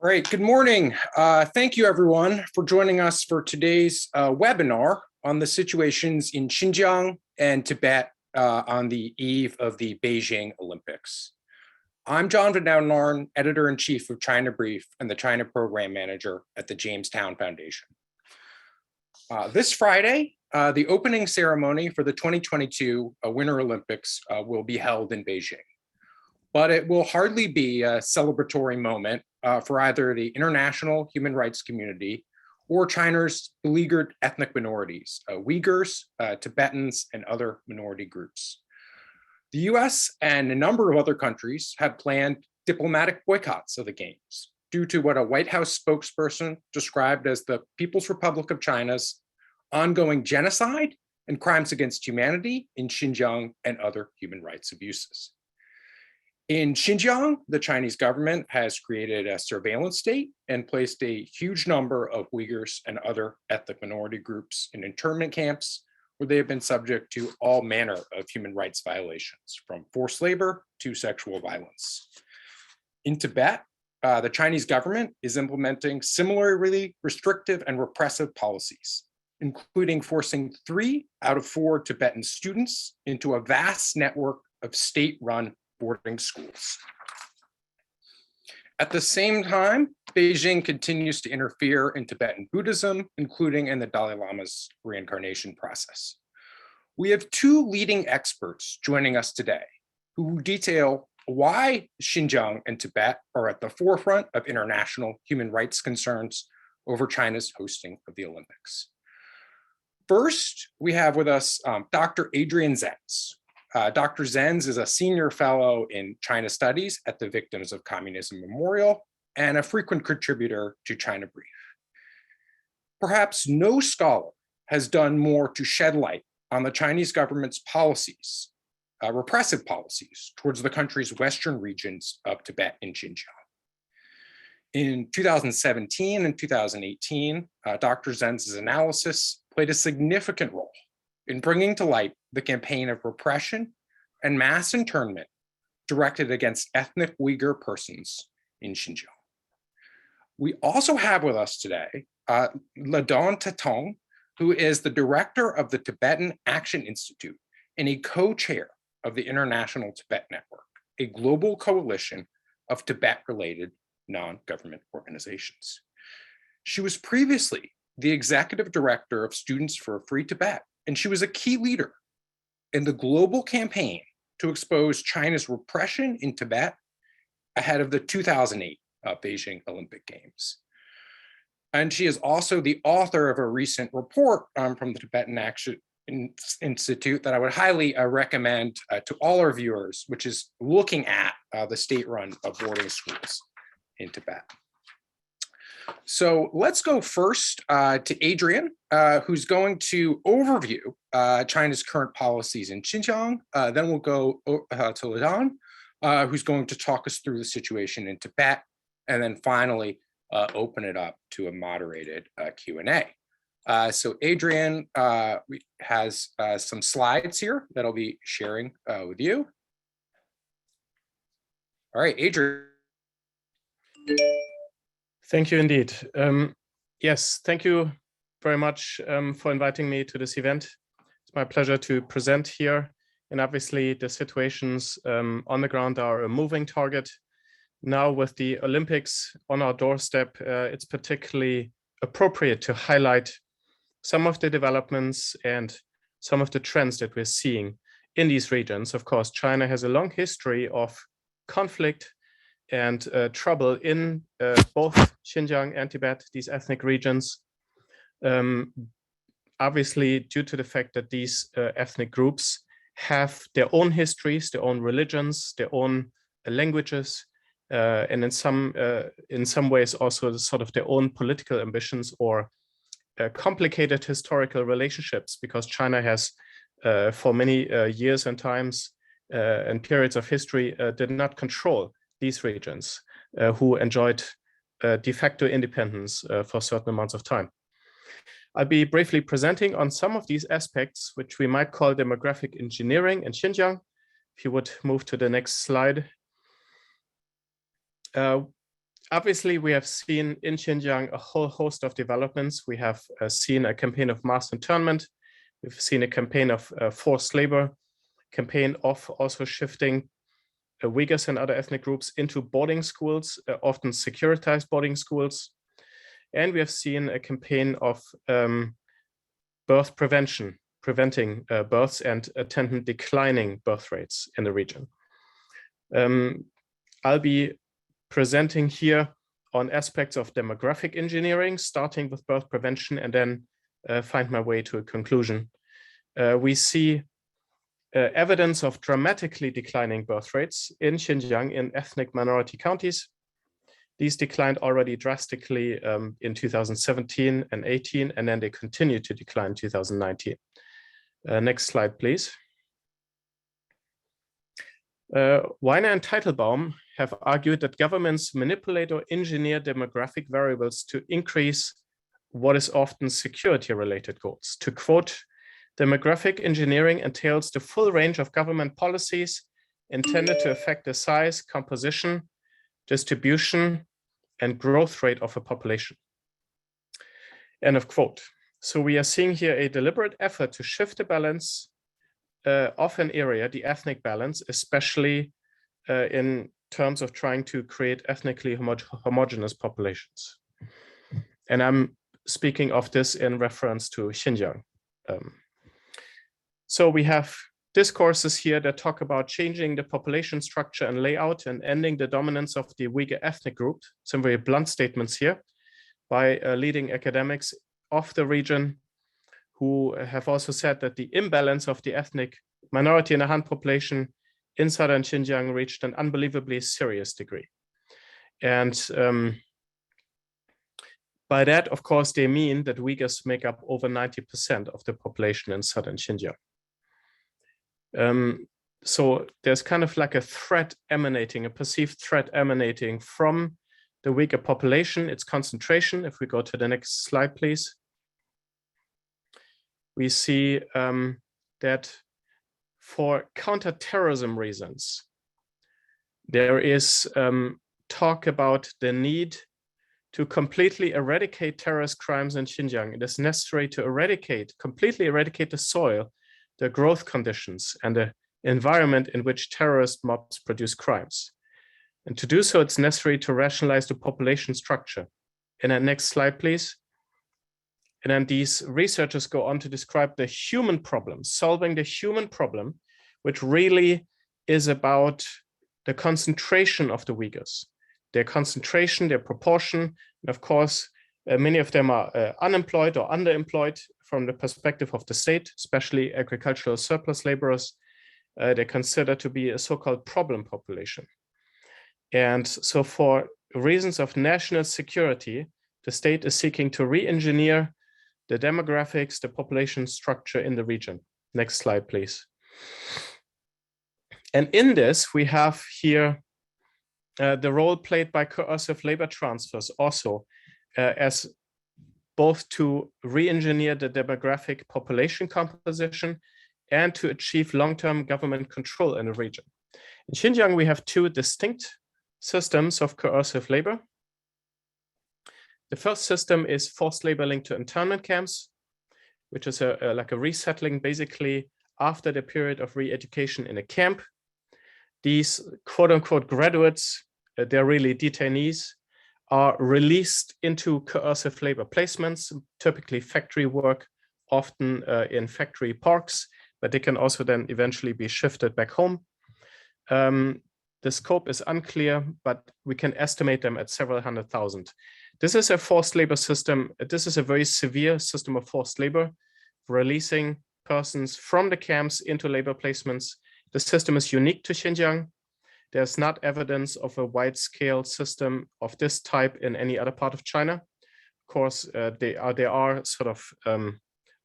All right, good morning. Thank you everyone for joining us for today's webinar on the situations in Xinjiang and Tibet on the eve of the Beijing Olympics. I'm John Van Doudelaarn, Editor-in-Chief of China Brief and the China Program Manager at the Jamestown Foundation. This Friday, the opening ceremony for the 2022 Winter Olympics will be held in Beijing. But it will hardly be a celebratory moment for either the international human rights community or China's beleaguered ethnic minorities, Uyghurs, Tibetans, and other minority groups. The US and a number of other countries have planned diplomatic boycotts of the Games due to what a White House spokesperson described as the People's Republic of China's ongoing genocide and crimes against humanity in Xinjiang and other human rights abuses. In Xinjiang, the Chinese government has created a surveillance state and placed a huge number of Uyghurs and other ethnic minority groups in internment camps where they have been subject to all manner of human rights violations, from forced labor to sexual violence. In Tibet, the Chinese government is implementing similarly restrictive and repressive policies, including forcing 3 out of 4 Tibetan students into a vast network of state-run boarding schools. At the same time, Beijing continues to interfere in Tibetan Buddhism, including in the Dalai Lama's reincarnation process. We have 2 leading experts joining us today who detail why Xinjiang and Tibet are at the forefront of international human rights concerns over China's hosting of the Olympics. First, we have with us Dr. Adrian Zenz. Dr. Zenz is a senior fellow in China Studies at the Victims of Communism Memorial and a frequent contributor to China Brief. Perhaps no scholar has done more to shed light on the Chinese government's policies, repressive policies towards the country's western regions of Tibet and Xinjiang. In 2017 and 2018, Dr. Zenz's analysis played a significant role in bringing to light the campaign of repression and mass internment directed against ethnic Uyghur persons in Xinjiang. We also have with us today Lhadon Tethong, who is the director of the Tibetan Action Institute and a co-chair of the International Tibet Network, a global coalition of Tibet-related non-government organizations. She was previously the executive director of Students for a Free Tibet, and she was a key leader in the global campaign to expose China's repression in Tibet ahead of the 2008 Beijing Olympic Games. And she is also the author of a recent report from the Tibetan Action Institute that I would highly recommend to all our viewers, which is looking at the state-run boarding schools in Tibet. So let's go first to Adrian, who's going to overview China's current policies in Xinjiang. Then we'll go to Lhadon, who's going to talk us through the situation in Tibet, and then finally open it up to a moderated Q&A. So Adrian has some slides here that I'll be sharing with you. All right, Adrian. Thank you indeed. Yes, thank you very much for inviting me to this event. It's my pleasure to present here. And obviously the situations on the ground are a moving target. Now with the Olympics on our doorstep, it's particularly appropriate to highlight some of the developments and some of the trends that we're seeing in these regions. Of course, China has a long history of conflict and trouble in both Xinjiang and Tibet, these ethnic regions. Obviously, due to the fact that these ethnic groups have their own histories, their own religions, their own languages, and in some ways also sort of their own political ambitions or complicated historical relationships, because China has for many years and times and periods of history did not control these regions who enjoyed de facto independence for certain amounts of time. I'll be briefly presenting on some of these aspects, which we might call demographic engineering in Xinjiang. If you would move to the next slide. Obviously, we have seen in Xinjiang a whole host of developments. We have seen a campaign of mass internment. We've seen a campaign of forced labor, campaign of also shifting Uyghurs and other ethnic groups into boarding schools, often securitized boarding schools. And we have seen a campaign of birth prevention, preventing births and attendant declining birth rates in the region. I'll be presenting here on aspects of demographic engineering, starting with birth prevention, and then find my way to a conclusion. We see evidence of dramatically declining birth rates in Xinjiang in ethnic minority counties. These declined already drastically in 2017 and 18, and then they continue to decline in 2019. Next slide, please. Weiner and Teitelbaum have argued that governments manipulate or engineer demographic variables to increase what is often security-related goals. To quote, demographic engineering entails the full range of government policies intended to affect the size, composition, distribution, and growth rate of a population. End of quote. So we are seeing here a deliberate effort to shift the balance of an area, the ethnic balance, especially in terms of trying to create ethnically homogeneous populations. And I'm speaking of this in reference to Xinjiang. So we have discourses here that talk about changing the population structure and layout and ending the dominance of the Uyghur ethnic group. Some very blunt statements here by leading academics of the region, who have also said that the imbalance of the ethnic minority and Han population in southern Xinjiang reached an unbelievably serious degree. And by that, of course, they mean that Uyghurs make up over 90% of the population in southern Xinjiang. So there's kind of like a threat emanating, a perceived threat emanating from the Uyghur population, its concentration. If we go to the next slide, please. We see that for counterterrorism reasons, there is talk about the need to completely eradicate terrorist crimes in Xinjiang. It is necessary to completely eradicate the soil, the growth conditions, and the environment in which terrorist mobs produce crimes. And to do so, it's necessary to rationalize the population structure. And then next slide, please. And then these researchers go on to describe the human problem, solving the human problem, which really is about the concentration of the Uyghurs, their concentration, their proportion. And of course, many of them are unemployed or underemployed from the perspective of the state, especially agricultural surplus laborers. They're considered to be a so-called problem population. And so for reasons of national security, the state is seeking to re-engineer the demographics, the population structure in the region. Next slide, please. And in this, we have here the role played by coercive labor transfers also as both to re-engineer the demographic population composition and to achieve long-term government control in the region. In Xinjiang, we have two distinct systems of coercive labor. The first system is forced labor linked to internment camps, which is like a resettling basically after the period of re-education in a camp. These quote unquote graduates, they're really detainees, are released into coercive labor placements, typically factory work, often in factory parks, but they can also then eventually be shifted back home. The scope is unclear, but we can estimate them at several 100,000. This is a forced labor system. This is a very severe system of forced labor, releasing persons from the camps into labor placements. The system is unique to Xinjiang. There's not evidence of a wide-scale system of this type in any other part of China. Of course, there are sort of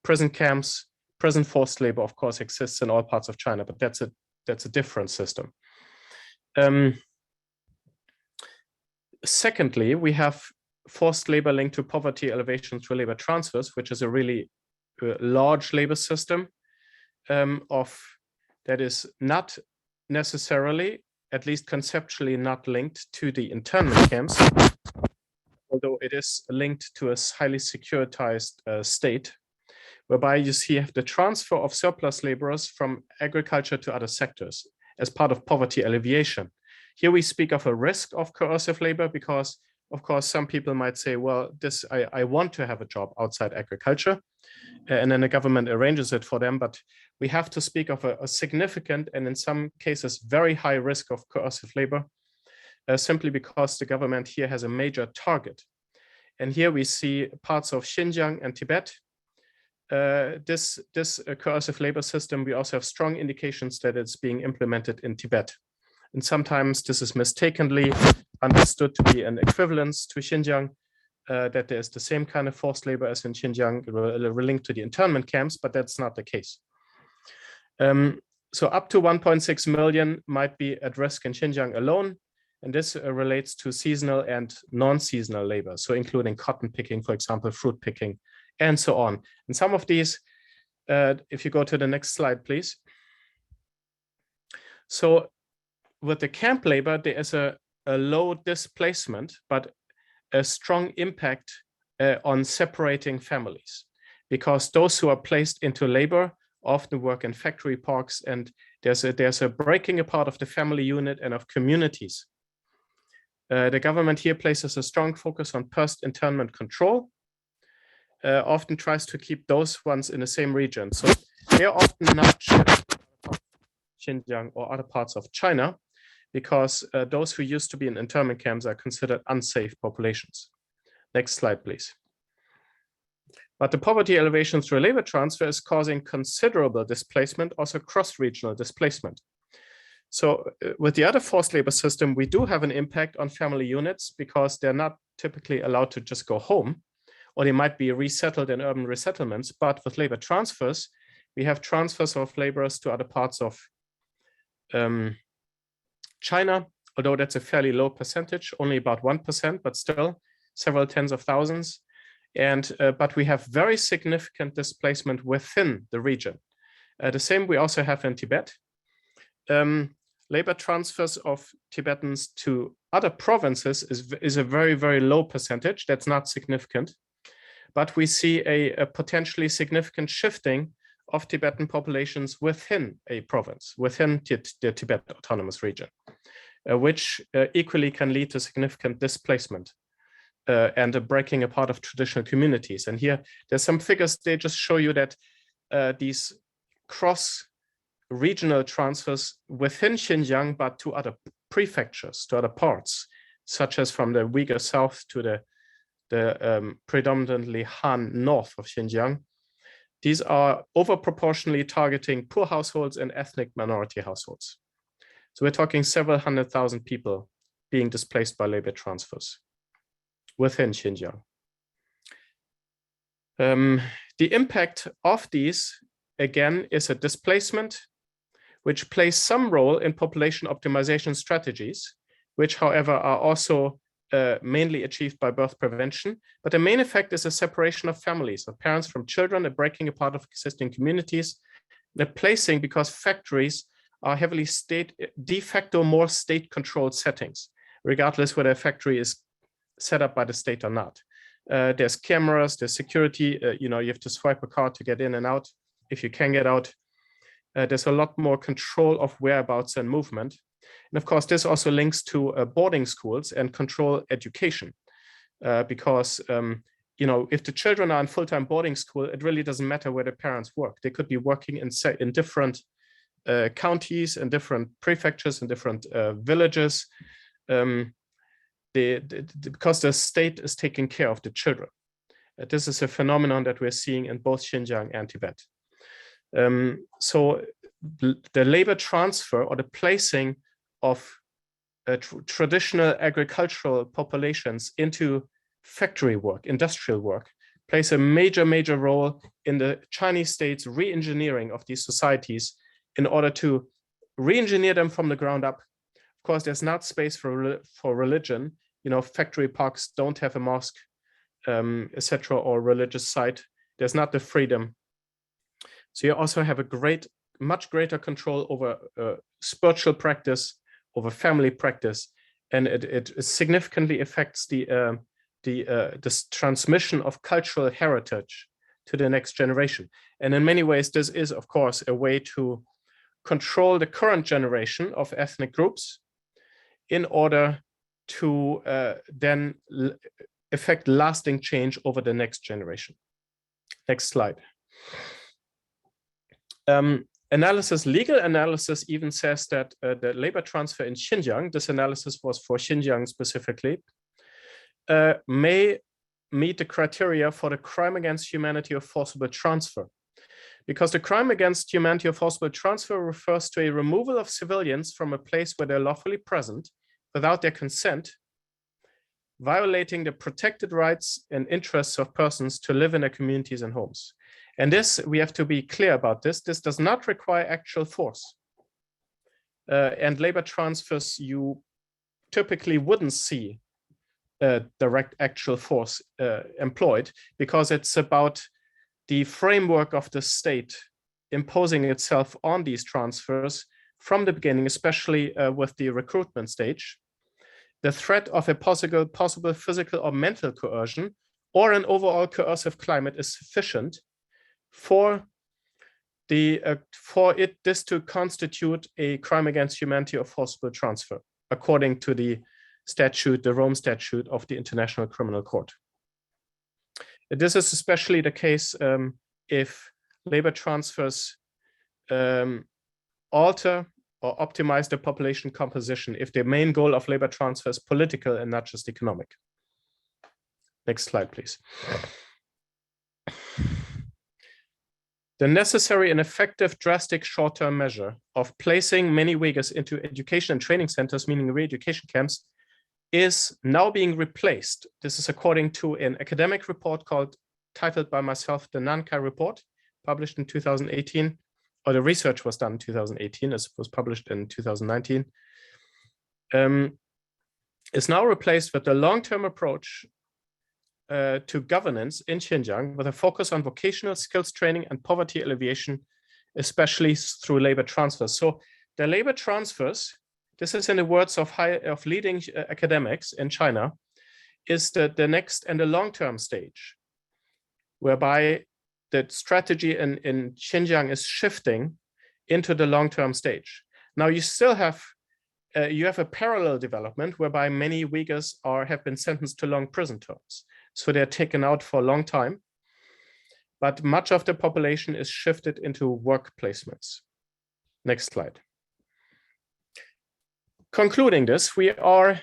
prison camps. Prison forced labor, of course, exists in all parts of China, but that's a different system. Secondly, we have forced labor linked to poverty elevation through labor transfers, which is a really large labor system that is not necessarily, at least conceptually, not linked to the internment camps, although it is linked to a highly securitized state, whereby you see you have the transfer of surplus laborers from agriculture to other sectors as part of poverty alleviation. Here we speak of a risk of coercive labor because, of course, some people might say, well, I want to have a job outside agriculture, and then the government arranges it for them. But we have to speak of a significant and in some cases very high risk of coercive labor, simply because the government here has a major target. And here we see parts of Xinjiang and Tibet. This coercive labor system, we also have strong indications that it's being implemented in Tibet. And sometimes this is mistakenly understood to be an equivalence to Xinjiang, that there's the same kind of forced labor as in Xinjiang, linked to the internment camps, but that's not the case. So up to 1.6 million might be at risk in Xinjiang alone. And this relates to seasonal and non-seasonal labor. So including cotton picking, for example, fruit picking, and so on. And some of these, if you go to the next slide, please. So with the camp labor, there is a low displacement, but a strong impact on separating families, because those who are placed into labor often work in factory parks, and there's a breaking apart of the family unit and of communities. The government here places a strong focus on post-internment control, often tries to keep those ones in the same region. So they're often not shipped to Xinjiang or other parts of China, because those who used to be in internment camps are considered unsafe populations. Next slide, please. But the poverty elevation through labor transfer is causing considerable displacement, also cross-regional displacement. So with the other forced labor system, we do have an impact on family units because they're not typically allowed to just go home, or they might be resettled in urban resettlements. But with labor transfers, we have transfers of laborers to other parts of China, although that's a fairly low percentage, only about 1%, but still several tens of thousands. And but we have very significant displacement within the region. The same we also have in Tibet. Labor transfers of Tibetans to other provinces is a very, very low percentage. That's not significant. But we see a potentially significant shifting of Tibetan populations within a province, within the Tibet Autonomous Region, which equally can lead to significant displacement and a breaking apart of traditional communities. And here, there's some figures, they just show you that these cross-regional transfers within Xinjiang, but to other prefectures, to other parts, such as from the Uyghur south to the predominantly Han north of Xinjiang. These are overproportionally targeting poor households and ethnic minority households. So we're talking several 100,000 people being displaced by labor transfers within Xinjiang. The impact of these, again, is a displacement, which plays some role in population optimization strategies, which, however, are also mainly achieved by birth prevention. But the main effect is a separation of families, of parents from children, a breaking apart of existing communities, the placing, because factories are heavily de facto more state-controlled settings, regardless whether a factory is set up by the state or not. There's cameras, there's security, you have to swipe a card to get in and out, if you can get out. There's a lot more control of whereabouts and movement. And of course, this also links to boarding schools and control education, because if the children are in full-time boarding school, it really doesn't matter where the parents work. They could be working in different counties and different prefectures and different villages, because the state is taking care of the children. This is a phenomenon that we're seeing in both Xinjiang and Tibet. So the labor transfer or the placing of traditional agricultural populations into factory work, industrial work, plays a major, major role in the Chinese state's re-engineering of these societies in order to re-engineer them from the ground up. Of course, there's not space for religion. Factory parks don't have a mosque, etc., or religious site. There's not the freedom. So you also have much greater control over spiritual practice, over family practice, and it significantly affects the this transmission of cultural heritage to the next generation. And in many ways, this is, of course, a way to control the current generation of ethnic groups in order to then effect lasting change over the next generation. Next slide. Legal analysis even says that the labor transfer in Xinjiang, this analysis was for Xinjiang specifically, may meet the criteria for the crime against humanity of forcible transfer. Because the crime against humanity of forcible transfer refers to a removal of civilians from a place where they're lawfully present without their consent, violating the protected rights and interests of persons to live in their communities and homes. And this, we have to be clear about this. This does not require actual force. And labor transfers, you typically wouldn't see direct actual force employed, because it's about the framework of the state imposing itself on these transfers from the beginning, especially with the recruitment stage. The threat of a possible physical or mental coercion or an overall coercive climate is sufficient for this to constitute a crime against humanity of forcible transfer, according to the statute, the Rome Statute of the International Criminal Court. This is especially the case if labor transfers alter or optimize the population composition, if the main goal of labor transfer is political and not just economic. Next slide, please. The necessary and effective drastic short-term measure of placing many Uyghurs into education and training centers, meaning re-education camps, is now being replaced. This is according to an academic report titled by myself, the Nankai Report, published in 2018, or the research was done in 2018, as it was published in 2019, is now replaced with the long-term approach to governance in Xinjiang with a focus on vocational skills training and poverty alleviation, especially through labor transfers. So the labor transfers, this is in the words of leading academics in China, is the next and the long-term stage, whereby the strategy in Xinjiang is shifting into the long-term stage. Now you still have a parallel development whereby many Uyghurs have been sentenced to long prison terms. So they're taken out for a long time, but much of the population is shifted into work placements. Next slide. Concluding this, we are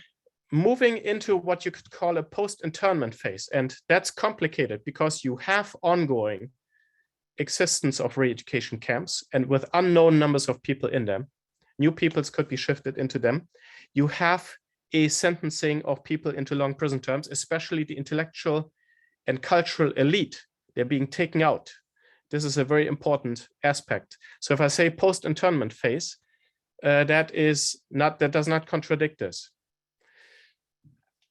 moving into what you could call a post-internment phase. And that's complicated because you have ongoing existence of re-education camps and with unknown numbers of people in them. New peoples could be shifted into them. You have a sentencing of people into long prison terms, especially the intellectual and cultural elite. They're being taken out. This is a very important aspect. So if I say post-internment phase, that does not contradict this.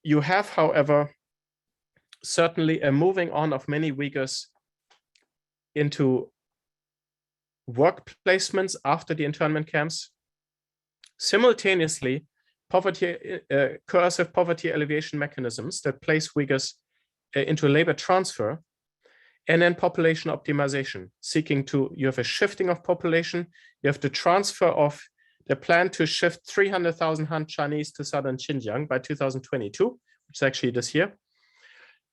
You have, however, certainly a moving on of many Uyghurs into work placements after the internment camps. Simultaneously, coercive poverty alleviation mechanisms that place Uyghurs into labor transfer, and then population optimization, you have a shifting of population, you have the transfer of the plan to shift 300,000 Han Chinese to southern Xinjiang by 2022, which is actually this year,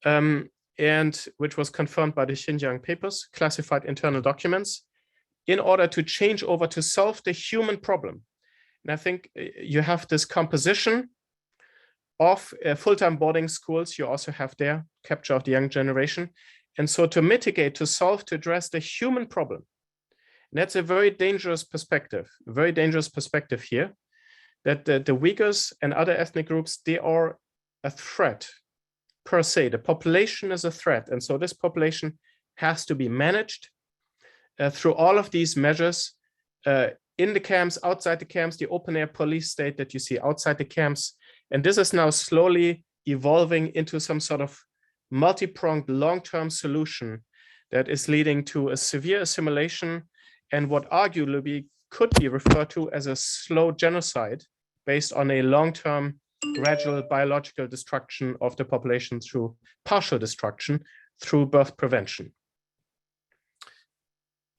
and which was confirmed by the Xinjiang papers, classified internal documents, in order to change over to solve the human problem. And I think you have this composition of full-time boarding schools. You also have there capture of the young generation. And so to mitigate, to solve, to address the human problem. And that's a very dangerous perspective here, that the Uyghurs and other ethnic groups, they are a threat per se. The population is a threat. And so this population has to be managed through all of these measures in the camps, outside the camps, the open air police state that you see outside the camps. And this is now slowly evolving into some sort of multi-pronged long-term solution that is leading to a severe assimilation and what arguably could be referred to as a slow genocide based on a long-term gradual biological destruction of the population through partial destruction through birth prevention.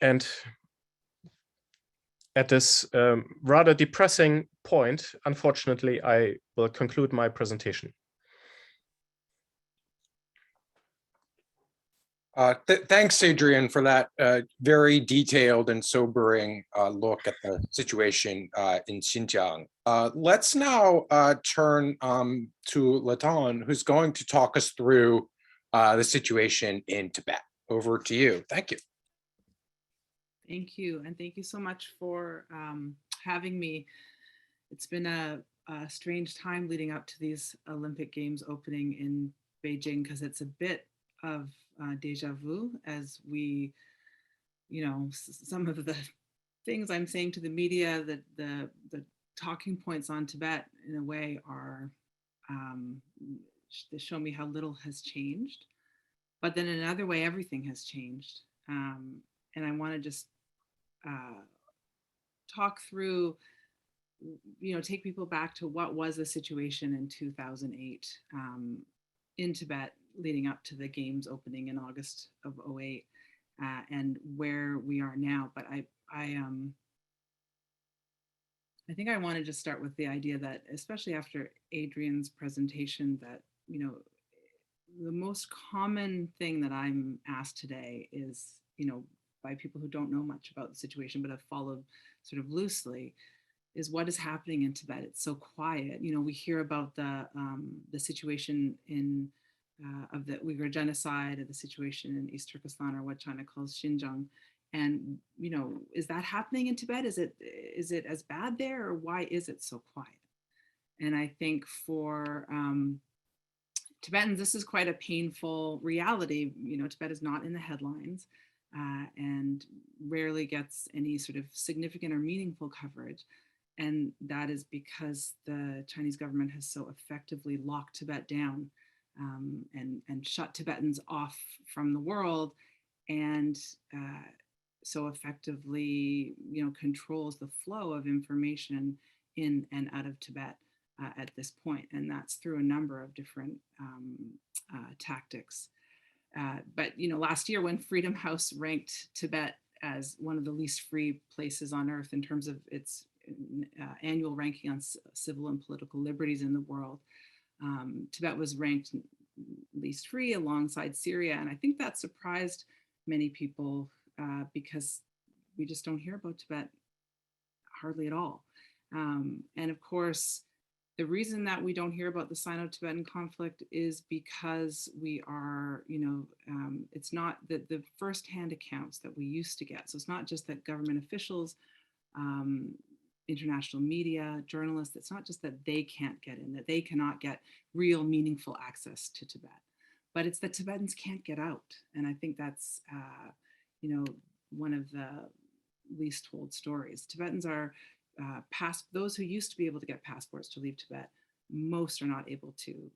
And at this rather depressing point, unfortunately, I will conclude my presentation. Thanks, Adrian, for that very detailed and sobering look at the situation in Xinjiang. Let's now turn to Lhadon, who's going to talk us through the situation in Tibet. Over to you. Thank you. Thank you. And thank you so much for having me. It's been a strange time leading up to these Olympic Games opening in Beijing, because it's a bit of deja vu, as we, some of the things I'm saying to the media, that the talking points on Tibet in a way are, they show me how little has changed. But then in another way, everything has changed. And I want to just talk through, take people back to what was the situation in 2008 in Tibet leading up to the Games opening in August of 2008 and where we are now. But I think I want to just start with the idea that, especially after Adrian's presentation, that, the most common thing that I'm asked today is, by people who don't know much about the situation but have followed sort of loosely, is what is happening in Tibet. It's so quiet. We hear about the situation in of the Uyghur genocide, or the situation in East Turkestan, or what China calls Xinjiang. And, is that happening in Tibet? Is it as bad there, or why is it so quiet? And I think for Tibetans, this is quite a painful reality. Tibet is not in the headlines and rarely gets any sort of significant or meaningful coverage. And that is because the Chinese government has so effectively locked Tibet down and shut Tibetans off from the world, and so effectively, controls the flow of information in and out of Tibet at this point. And that's through a number of different tactics. But, last year, when Freedom House ranked Tibet as one of the least free places on earth in terms of its annual ranking on civil and political liberties in the world, Tibet was ranked least free alongside Syria. And I think that surprised many people because we just don't hear about Tibet hardly at all. And of course, the reason that we don't hear about the Sino-Tibetan conflict is because we are, it's not the firsthand accounts that we used to get. So it's not just that government officials, international media, journalists, it's not just that they can't get in, that they cannot get real meaningful access to Tibet, but it's that Tibetans can't get out. And I think that's, one of the least told stories. Tibetans are those who used to be able to get passports to leave Tibet, most are not able to.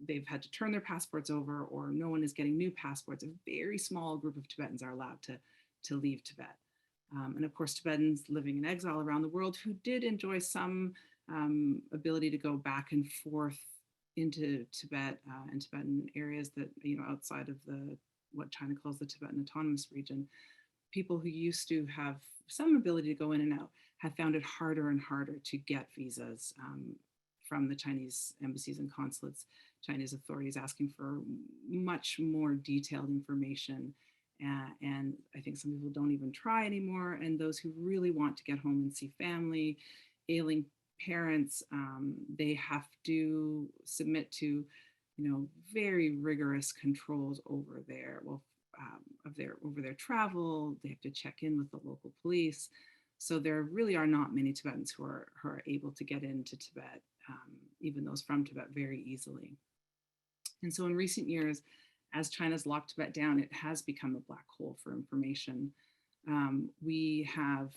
They've had to turn their passports over, or no one is getting new passports. A very small group of Tibetans are allowed to leave Tibet. And of course, Tibetans living in exile around the world who did enjoy some ability to go back and forth into Tibet and Tibetan areas that, outside of what China calls the Tibetan Autonomous Region. People who used to have some ability to go in and out have found it harder and harder to get visas from the Chinese embassies and consulates, Chinese authorities asking for much more detailed information. And I think some people don't even try anymore. And those who really want to get home and see family, ailing parents, they have to submit to, very rigorous controls over their travel. They have to check in with the local police. So there really are not many Tibetans who are able to get into Tibet, even those from Tibet, very easily. And so in recent years, as China's locked Tibet down, it has become a black hole for information. We have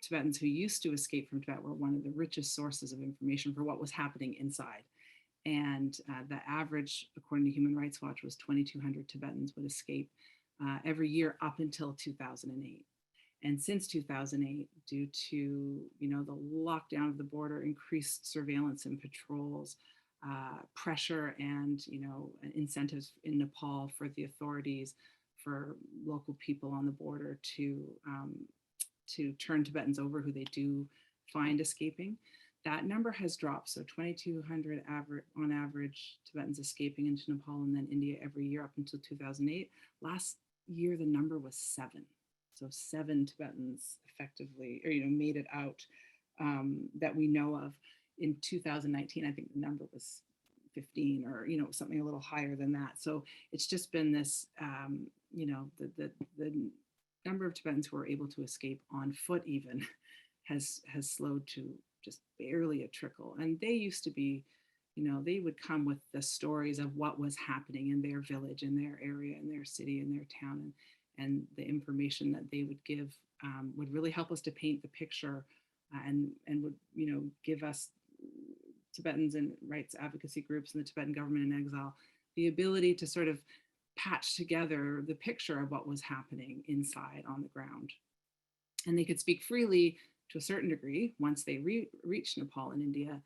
Tibetans who used to escape from Tibet were one of the richest sources of information for what was happening inside. And the average, according to Human Rights Watch, was 2,200 Tibetans would escape every year up until 2008. And since 2008, due to, you know, the lockdown of the border, increased surveillance and patrols, pressure and, you know, incentives in Nepal for the authorities, for local people on the border to turn Tibetans over who they do find escaping, that number has dropped. So 2,200 on average Tibetans escaping into Nepal and then India every year up until 2008. Last year, the number was 7. So 7 Tibetans effectively, or, you know, made it out that we know of. In 2019, I think the number was 15, or, you know, something a little higher than that. So it's just been this, you know, the number of Tibetans who are able to escape on foot even has slowed to just barely a trickle. And they used to be, you know, they would come with the stories of what was happening in their village, in their area, in their city, in their town, and the information that they would give would really help us to paint the picture, and would, you know, give us Tibetans and rights advocacy groups and the Tibetan government in exile the ability to sort of patch together the picture of what was happening inside on the ground. And they could speak freely to a certain degree once they reached Nepal and India,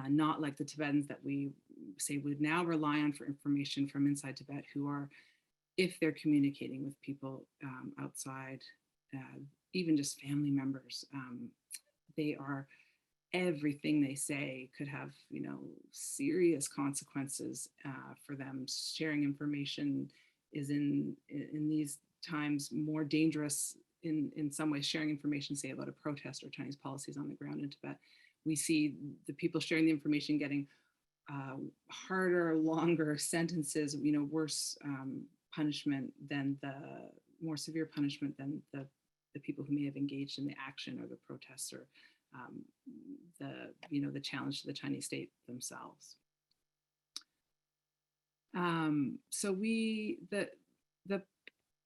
not like the Tibetans that we say would now rely on for information from inside Tibet, who are, if they're communicating with people outside, even just family members, they are, everything they say could have, you know, serious consequences for them. Sharing information is in these times more dangerous in some ways. Sharing information, say, about a protest or Chinese policies on the ground in Tibet, we see the people sharing the information getting harder, longer sentences, you know, worse punishment than the more severe punishment than the people who may have engaged in the action or the protests, or the challenge to the Chinese state themselves. So the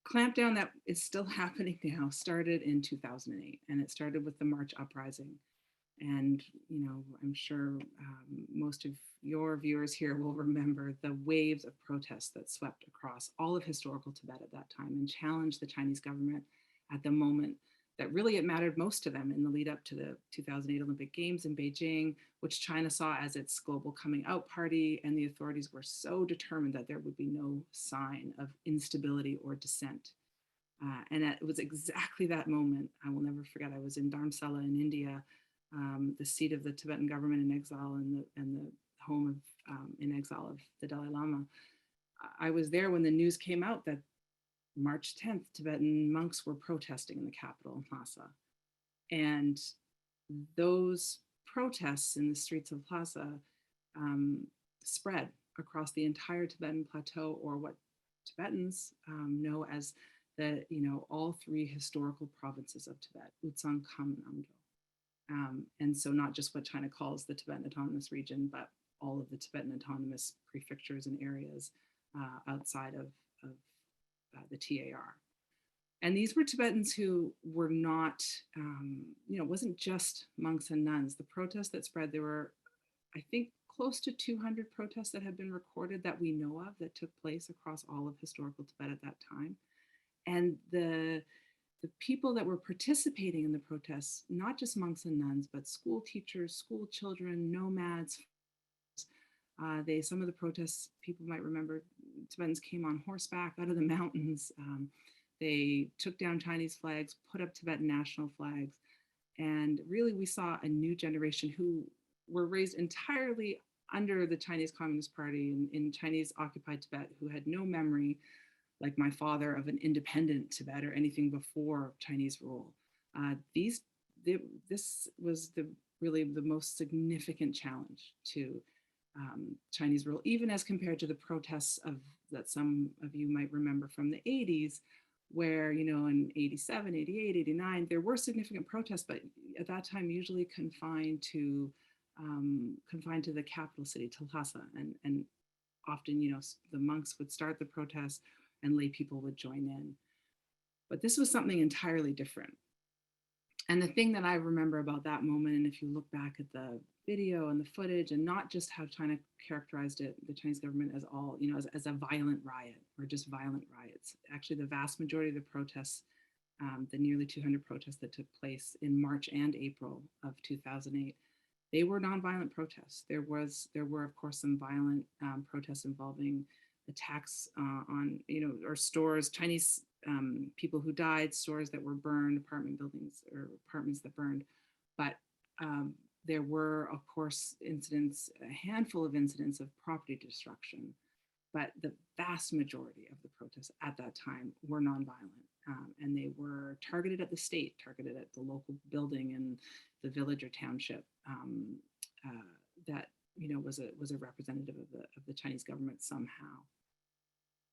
clampdown that is still happening now started in 2008, and it started with the March uprising. And, you know, I'm sure most of your viewers here will remember the waves of protests that swept across all of historical Tibet at that time and challenged the Chinese government at the moment that really it mattered most to them in the lead up to the 2008 Olympic Games in Beijing, which China saw as its global coming out party. And the authorities were so determined that there would be no sign of instability or dissent. And it was exactly that moment. I will never forget. I was in Dharamsala in India, the seat of the Tibetan government in exile and the home of in exile of the Dalai Lama. I was there when the news came out that March 10th, Tibetan monks were protesting in the capital, Lhasa. And those protests in the streets of Lhasa spread across the entire Tibetan plateau, or what Tibetans know as the, you know, all 3 historical provinces of Tibet, Utsang, Kham, and Amdo. And so not just what China calls the Tibetan Autonomous Region, but all of the Tibetan autonomous prefectures and areas outside of the TAR. And these were Tibetans who were not, you know, it wasn't just monks and nuns. The protests that spread, there were, I think, close to 200 protests that have been recorded that we know of that took place across all of historical Tibet at that time. And the people that were participating in the protests, not just monks and nuns, but school teachers, school children, nomads. Some of the protests, people might remember, Tibetans came on horseback out of the mountains. They took down Chinese flags, put up Tibetan national flags. And really we saw a new generation who were raised entirely under the Chinese Communist Party in Chinese occupied Tibet, who had no memory, like my father, of an independent Tibet or anything before Chinese rule. This was really the most significant challenge to Chinese rule, even as compared to the protests that some of you might remember from the 80s, where, you know, in 87, 88, 89, there were significant protests, but at that time usually confined to the capital city, to Lhasa, and often, you know, the monks would start the protests and lay people would join in. But this was something entirely different. And the thing that I remember about that moment, and if you look back at the video and the footage, and not just how China characterized it, the Chinese government, as all, you know, as a violent riot or just violent riots. Actually, the vast majority of the protests the nearly 200 protests that took place in March and April of 2008, they were nonviolent protests. There were, of course, some violent protests involving attacks on, or stores, Chinese people who died, stores that were burned, apartment buildings or apartments that burned. But there were, of course, incidents, a handful of incidents of property destruction. But the vast majority of the protests at that time were nonviolent, and they were targeted at the state, targeted at the local building in the village or township that was a representative of the Chinese government somehow.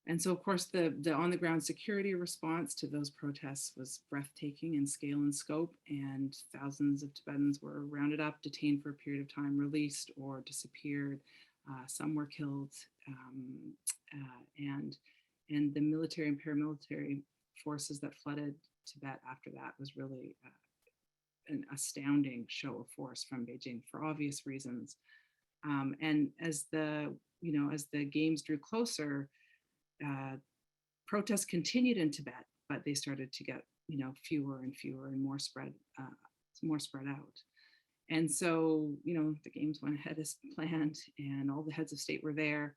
And so, of course, the on-the-ground security response to those protests was breathtaking in scale and scope, and thousands of Tibetans were rounded up, detained for a period of time, released or disappeared. Some were killed, and the military and paramilitary forces that flooded Tibet after that was really an astounding show of force from Beijing for obvious reasons. And as the games drew closer, protests continued in Tibet, but they started to get fewer and fewer and more spread out. And so, the games went ahead as planned, and all the heads of state were there.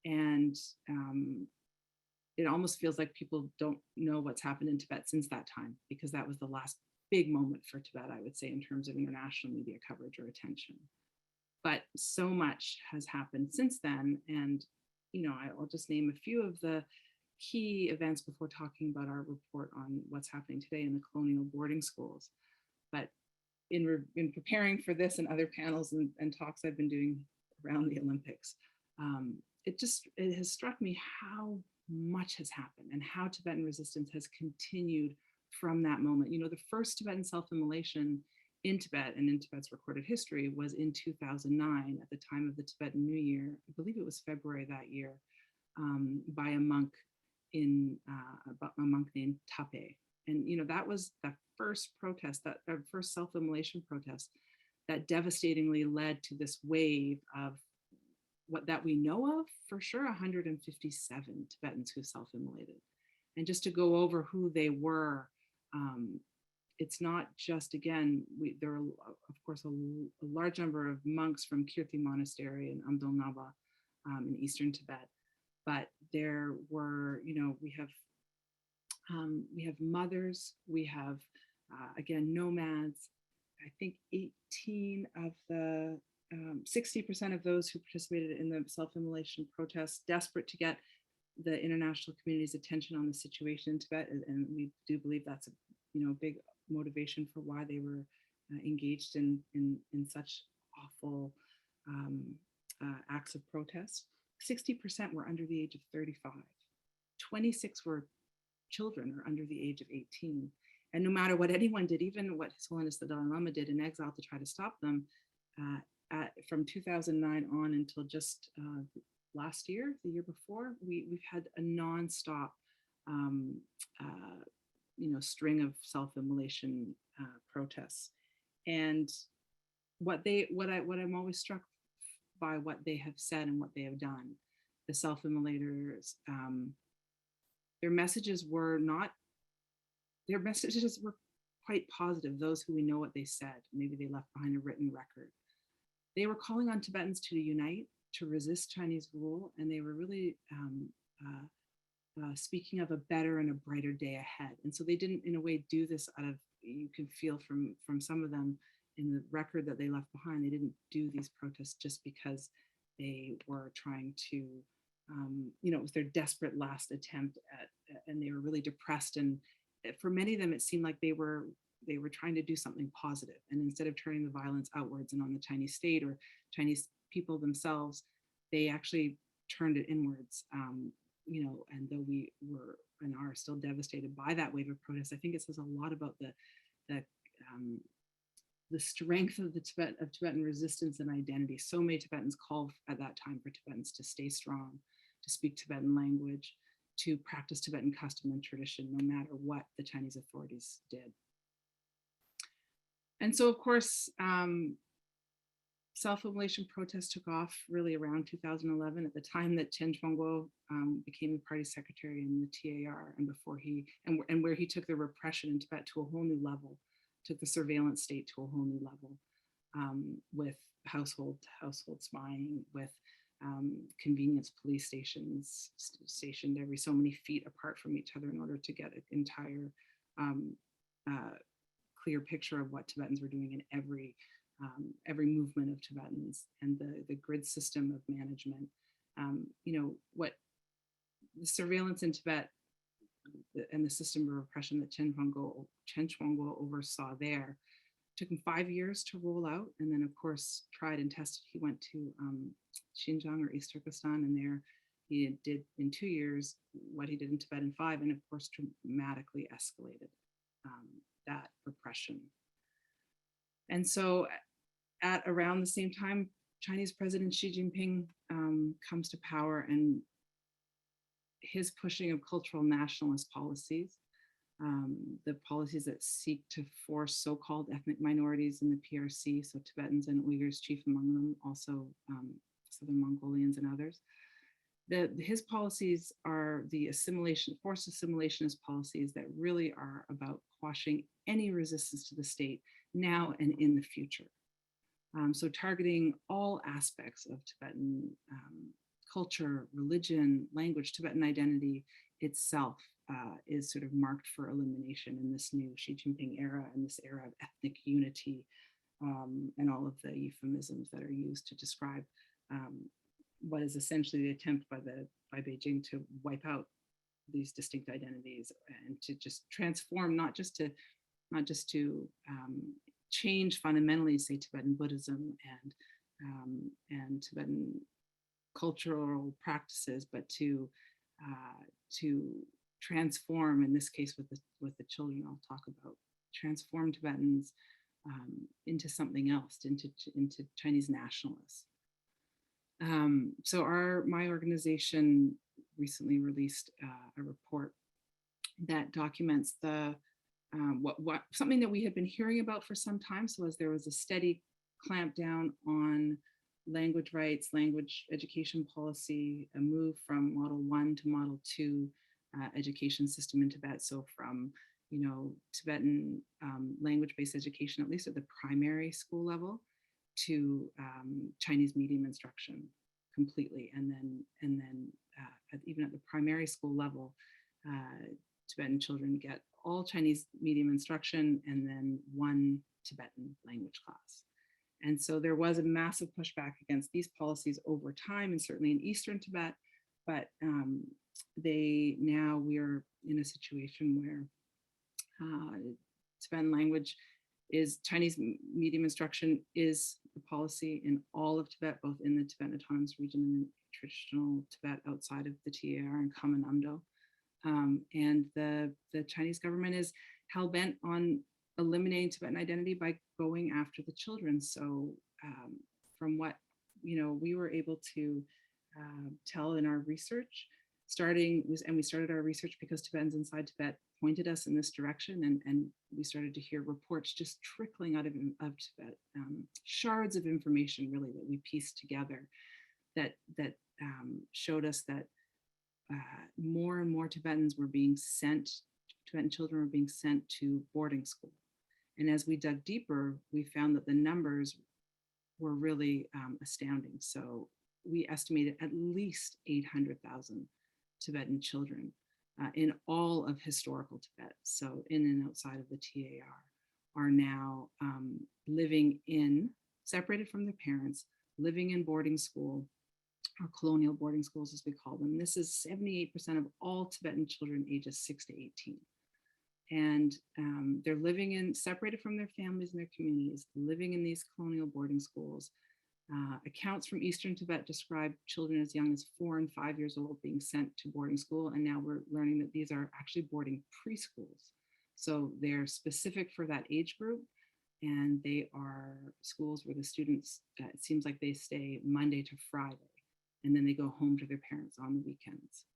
And it almost feels like people don't know what's happened in Tibet since that time, because that was the last big moment for Tibet, I would say, in terms of international media coverage or attention. But so much has happened since then. And, I'll just name a few of the key events before talking about our report on what's happening today in the colonial boarding schools. But in preparing for this and other panels and talks I've been doing around the Olympics, it has struck me how much has happened and how Tibetan resistance has continued from that moment. The first Tibetan self-immolation in Tibet and in Tibet's recorded history was in 2009 at the time of the Tibetan New Year. I believe it was February that year, by a monk named Tape. And that was the first protest, that first self-immolation protest that devastatingly led to this wave of that we know of for sure, 157 Tibetans who self-immolated. And just to go over who they were, it's not just, again, there are, of course, a large number of monks from Kirti Monastery and Amdol Naba in eastern Tibet. But there were, we have mothers, we have, again, nomads. I think 18 of the 60% of those who participated in the self-immolation protests, desperate to get the international community's attention on the situation in Tibet, and we do believe that's a big motivation for why they were engaged in such awful acts of protest. 60% were under the age of 35. 26 were children or under the age of 18. And no matter what anyone did, even what His Holiness the Dalai Lama did in exile to try to stop them, from 2009 on until just last year, the year before, we've had a nonstop string of self-immolation protests. And what I'm always struck by what they have said and what they have done, the self-immolators, their messages were quite positive. Those who we know what they said, maybe they left behind a written record. They were calling on Tibetans to unite, to resist Chinese rule, and they were really speaking of a better and a brighter day ahead. And so they didn't, in a way, do this out of, you can feel from some of them in the record that they left behind, they didn't do these protests just because they were trying to, it was their desperate last attempt and they were really depressed. And for many of them, it seemed like they were trying to do something positive. And instead of turning the violence outwards and on the Chinese state or Chinese people themselves, they actually turned it inwards. And though we were and are still devastated by that wave of protests, I think it says a lot about the strength of Tibetan resistance and identity. So many Tibetans called at that time for Tibetans to stay strong, to speak Tibetan language, to practice Tibetan custom and tradition, no matter what the Chinese authorities did. And so, of course, self-immolation protests took off really around 2011, at the time that Chen Quanguo became the party secretary in the TAR, and before and where he took the repression in Tibet to a whole new level, took the surveillance state to a whole new level, with household spying, with convenience police stations stationed every so many feet apart from each other in order to get an entire clear picture of what Tibetans were doing in every movement of Tibetans, and the grid system of management. What the surveillance in Tibet and the system of repression that Chen Quanguo oversaw there took him 5 years to roll out, and then of course tried and tested. He went to Xinjiang or East Turkestan, and there he did in 2 years what he did in Tibet in 5, and of course dramatically escalated that repression. And so at around the same time, Chinese President Xi Jinping comes to power, and his pushing of cultural nationalist policies, the policies that seek to force so-called ethnic minorities in the PRC, so Tibetans and Uyghurs chief among them, also Southern Mongolians and others. His policies are the forced assimilationist policies that really are about quashing any resistance to the state now and in the future. So targeting all aspects of Tibetan culture, religion, language, Tibetan identity itself is sort of marked for elimination in this new Xi Jinping era, and this era of ethnic unity, and all of the euphemisms that are used to describe what is essentially the attempt by Beijing to wipe out these distinct identities and to just transform, not just to change fundamentally, say, Tibetan Buddhism and Tibetan cultural practices, but to transform, in this case with the children I'll talk about, transform Tibetans into something else, into Chinese nationalists. So my organization recently released a report that documents something that we had been hearing about for some time. So as there was a steady clampdown on language rights, language education policy, a move from Model 1 to Model 2 education system in Tibet. So from Tibetan language-based education, at least at the primary school level, to Chinese medium instruction completely, and then even at the primary school level, Tibetan children get all Chinese medium instruction and then one Tibetan language class. And so there was a massive pushback against these policies over time, and certainly in Eastern Tibet. But we are in a situation where Tibetan language is Chinese medium instruction is the policy in all of Tibet, both in the Tibetan Autonomous Region and in traditional Tibet outside of the TAR and Common Amdo. And the Chinese government is hell-bent on eliminating Tibetan identity by going after the children. So from what we were able to tell in our research, we started our research because Tibetans inside Tibet pointed us in this direction, and we started to hear reports just trickling out of Tibet, shards of information really that we pieced together that showed us that more and more Tibetan children were being sent to boarding school. And as we dug deeper, we found that the numbers were really astounding. So we estimated at least 800,000 Tibetan children in all of historical Tibet, so in and outside of the TAR, are now separated from their parents, living in boarding school, or colonial boarding schools as we call them. This is 78% of all Tibetan children ages 6 to 18. And they're separated from their families and their communities, living in these colonial boarding schools. Accounts from Eastern Tibet describe children as young as 4 and 5 years old being sent to boarding school. And now we're learning that these are actually boarding preschools. So they're specific for that age group. And they are schools where the students, it seems like they stay Monday to Friday, and then they go home to their parents on the weekends.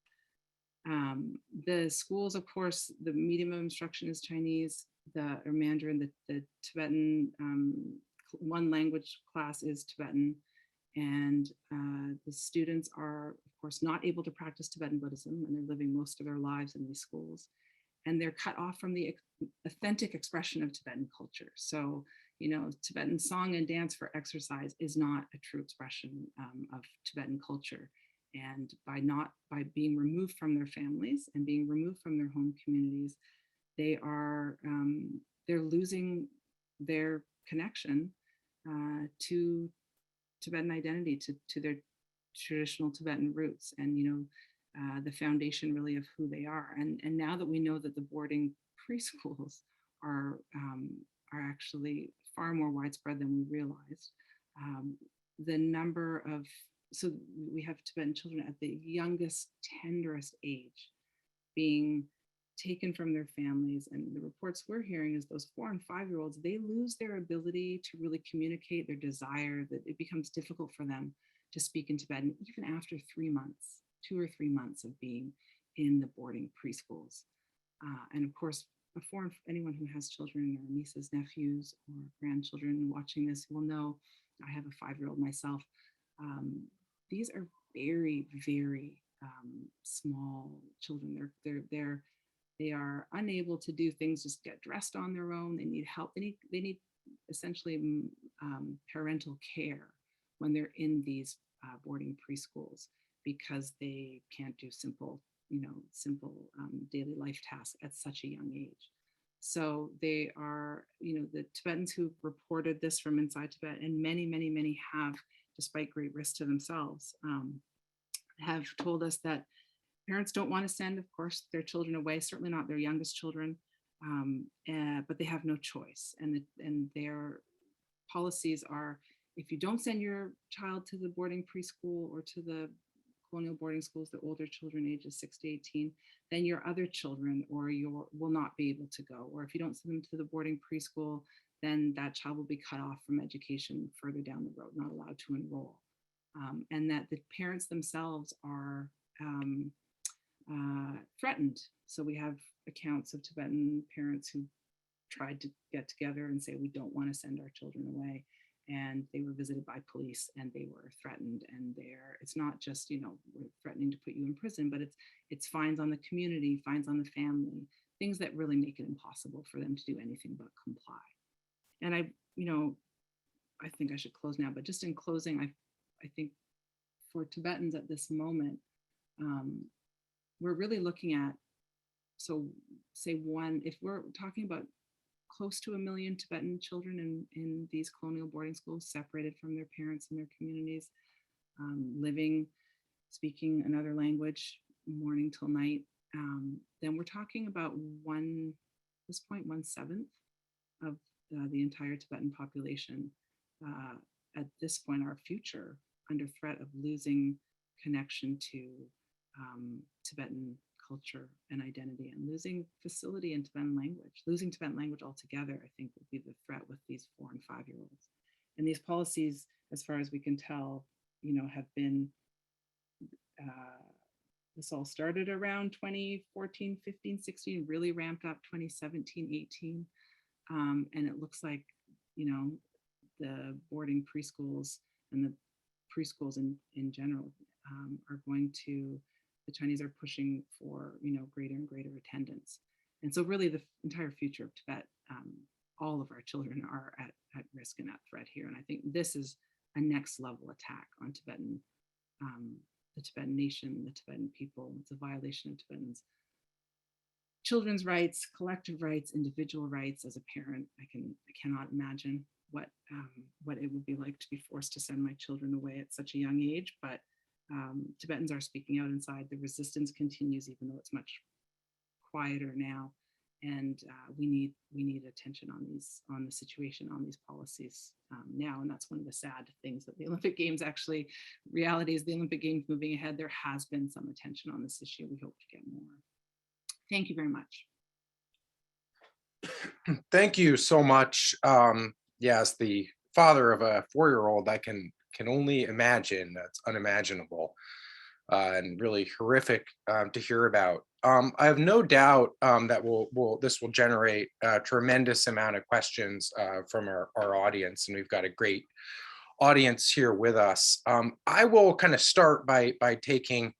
The schools, of course, the medium of instruction is Chinese, or Mandarin. The Tibetan one language class is Tibetan, and the students are, of course, not able to practice Tibetan Buddhism, and they're living most of their lives in these schools. And they're cut off from the authentic expression of Tibetan culture. So, you know, Tibetan song and dance for exercise is not a true expression of Tibetan culture. And by being removed from their families and being removed from their home communities, they're losing their connection to Tibetan identity, to their traditional Tibetan roots, and the foundation really of who they are. And now that we know that the boarding preschools are actually far more widespread than we realized, the number of, so we have Tibetan children at the youngest, tenderest age being taken from their families. And the reports we're hearing is those 4 and 5-year-olds, they lose their ability to really communicate their desire, that it becomes difficult for them to speak in Tibetan, even after 3 months, 2 or 3 months of being in the boarding preschools. And of course, before anyone who has children or nieces, nephews, or grandchildren watching this will know, I have a 5-year-old myself. These are very, very small children. They are unable to do things, just get dressed on their own. They need help. They need essentially parental care when they're in these boarding preschools, because they can't do simple daily life tasks at such a young age. So they are, the Tibetans who reported this from inside Tibet, and many, many, many have, despite great risk to themselves, have told us that parents don't want to send, of course, their children away, certainly not their youngest children, but they have no choice. And their policies are, if you don't send your child to the boarding preschool or to the colonial boarding schools, the older children ages 6 to 18, then your other children will not be able to go. Or if you don't send them to the boarding preschool, then that child will be cut off from education further down the road, not allowed to enroll. And that the parents themselves are threatened. So we have accounts of Tibetan parents who tried to get together and say, we don't want to send our children away. And they were visited by police and they were threatened. And it's not just, we're threatening to put you in prison, but it's fines on the community, fines on the family, things that really make it impossible for them to do anything but comply. And I think I should close now, but just in closing, I think for Tibetans at this moment, we're really looking at, so say if we're talking about close to 1 million Tibetan children in these colonial boarding schools, separated from their parents and their communities, living, speaking another language morning till night, then we're talking about 1/7 of the entire Tibetan population at this point, our future, under threat of losing connection to Tibetan culture and identity, and losing facility in Tibetan language. Losing Tibetan language altogether, I think, would be the threat with these 4 and 5-year-olds. And these policies, as far as we can tell, have been, this all started around 2014, 15, 16, really ramped up 2017, 18. And it looks like, the boarding preschools and the preschools in general are going to, the Chinese are pushing for, greater and greater attendance. And so really the entire future of Tibet, all of our children are at risk and at threat here. And I think this is a next level attack on Tibetan, the Tibetan nation, the Tibetan people. It's a violation of Tibetans' children's rights, collective rights, individual rights. As a parent, I cannot imagine what it would be like to be forced to send my children away at such a young age. But Tibetans are speaking out inside. The resistance continues, even though it's much quieter now. And we need attention on the situation, on these policies now. And that's one of the sad things that the Olympic Games, actually, reality is the Olympic Games moving ahead. There has been some attention on this issue. We hope to get more. Thank you very much. Thank you so much. Yes, the father of a 4-year-old, I can only imagine. That's unimaginable. and really horrific to hear about. I have no doubt that this will generate a tremendous amount of questions from our audience, and we've got a great audience here with us. I will kind of start by taking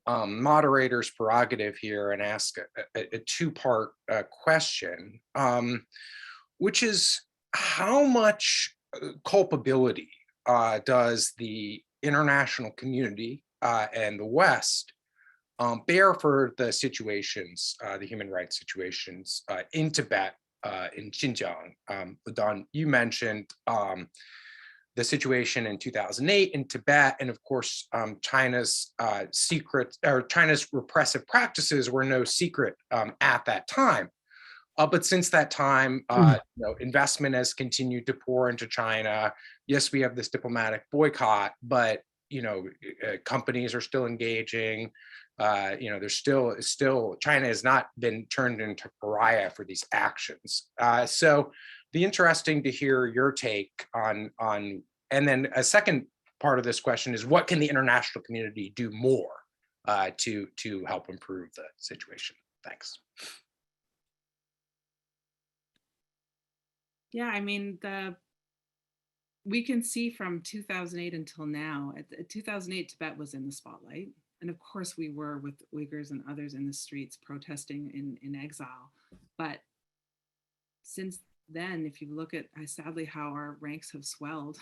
moderator's prerogative here and ask a two-part question, which is how much culpability does the international community and the West bear for the situations, the human rights situations in Tibet, in Xinjiang? Lhadon, you mentioned the situation in 2008 in Tibet, and of course, China's China's repressive practices were no secret at that time. But since that time, investment has continued to pour into China. Yes, we have this diplomatic boycott, but companies are still engaging. There's still China has not been turned into pariah for these actions. So be interesting to hear your take on, and then a second part of this question is, what can the international community do more to help improve the situation? Thanks. Yeah, I mean, we can see from 2008 until now. At 2008, Tibet was in the spotlight. And of course, we were with Uyghurs and others in the streets protesting in exile. But since then, if you look at sadly how our ranks have swelled,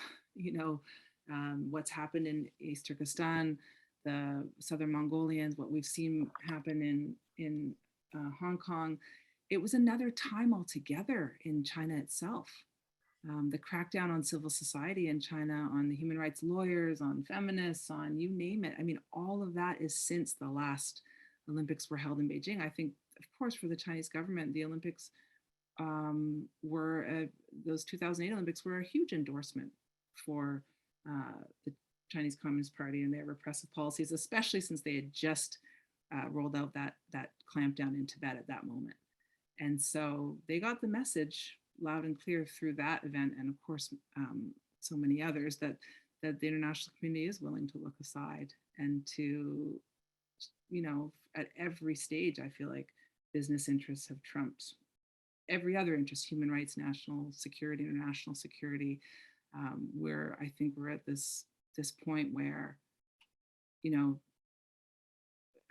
what's happened in East Turkestan, the Southern Mongolians, what we've seen happen in Hong Kong, it was another time altogether in China itself. The crackdown on civil society in China, on the human rights lawyers, on feminists, on you name it. I mean, all of that is since the last Olympics were held in Beijing. I think, of course, for the Chinese government, the Olympics those 2008 Olympics were a huge endorsement for the Chinese Communist Party and their repressive policies, especially since they had just rolled out that clampdown in Tibet at that moment. And so they got the message loud and clear through that event, and of course, so many others, that the international community is willing to look aside and to, at every stage, I feel like business interests have trumped every other interest: human rights, national security, international security. Where I think we're at this point where,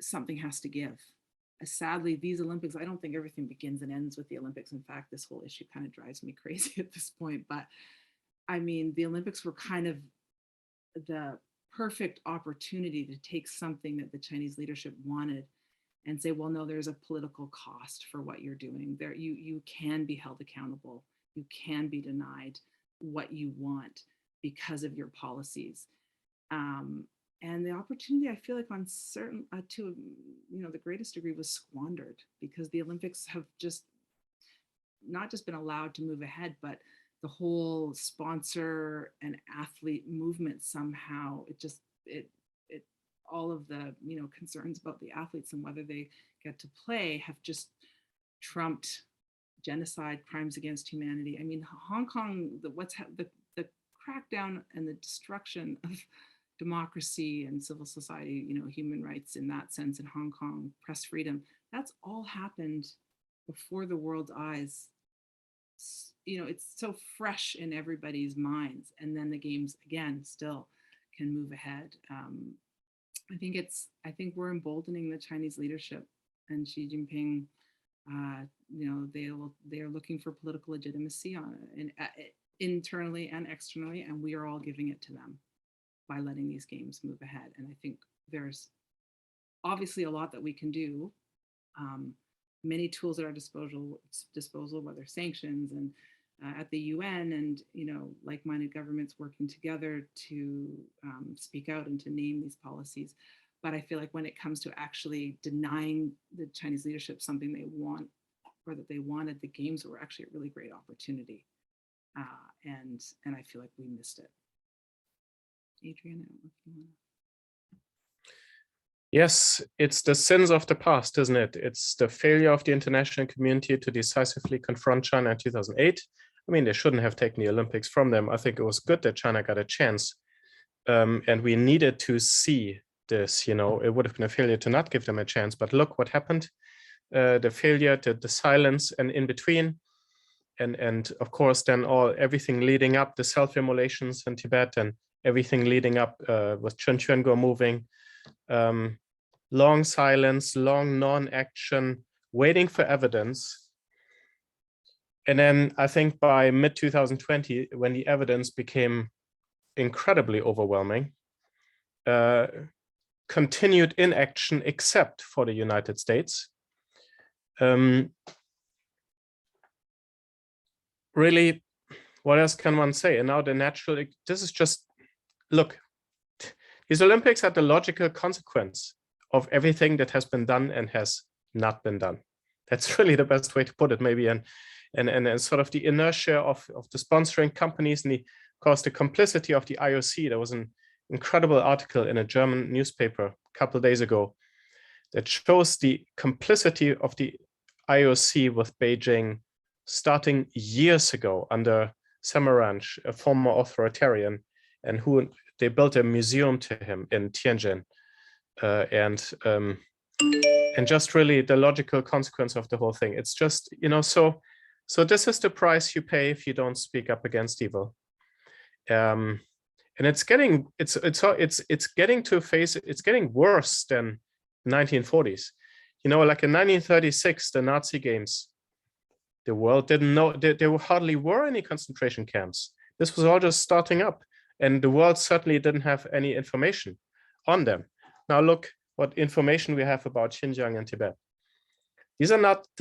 something has to give. Sadly, these Olympics, I don't think everything begins and ends with the Olympics. In fact, this whole issue kind of drives me crazy at this point. But I mean, the Olympics were kind of the perfect opportunity to take something that the Chinese leadership wanted and say, well, no, there's a political cost for what you're doing. There, you can be held accountable. You can be denied what you want because of your policies. And the opportunity, I feel like, on certain, to the greatest degree, was squandered, because the Olympics have just not just been allowed to move ahead, but the whole sponsor and athlete movement somehow, all of the concerns about the athletes and whether they get to play have just trumped genocide, crimes against humanity. I mean, Hong Kong, the crackdown and the destruction of democracy and civil society, human rights in that sense in Hong Kong, press freedom, that's all happened before the world's eyes. It's so fresh in everybody's minds. And then the games, again, still can move ahead. I think we're emboldening the Chinese leadership and Xi Jinping. They are looking for political legitimacy internally and externally, and we are all giving it to them by letting these games move ahead. And I think there's obviously a lot that we can do. Many tools at our disposal, whether sanctions and at the UN, and like-minded governments working together to speak out and to name these policies. But I feel like when it comes to actually denying the Chinese leadership something they want, or that they wanted, the games were actually a really great opportunity. And I feel like we missed it. Adrian, I don't know if you want to. Yes, it's the sins of the past, isn't it? It's the failure of the international community to decisively confront China in 2008. I mean, they shouldn't have taken the Olympics from them. I think it was good that China got a chance. And we needed to see this, you know, it would have been a failure to not give them a chance. But look what happened, the failure, the silence, and in between. And of course, then everything leading up, the self-immolations in Tibet and everything leading up with Chunchuango moving, long silence, long non-action, waiting for evidence. And then I think by mid-2020, when the evidence became incredibly overwhelming, continued inaction except for the United States. Really, what else can one say? And now the natural, this is just, look, these Olympics are the logical consequence of everything that has been done and has not been done. That's really the best way to put it, maybe. And sort of the inertia of the sponsoring companies and of course the complicity of the IOC. There was an incredible article in a German newspaper a couple of days ago that shows the complicity of the IOC with Beijing starting years ago under Samaranch, a former authoritarian, and who they built a museum to him in Tianjin, and just really the logical consequence of the whole thing. It's just, you know, so this is the price you pay if you don't speak up against evil. And it's getting to a phase, it's getting worse than the 1940s. You know, like in 1936, the Nazi games, the world didn't know, there hardly were any concentration camps. This was all just starting up, and the world certainly didn't have any information on them. Now look what information we have about Xinjiang and Tibet. This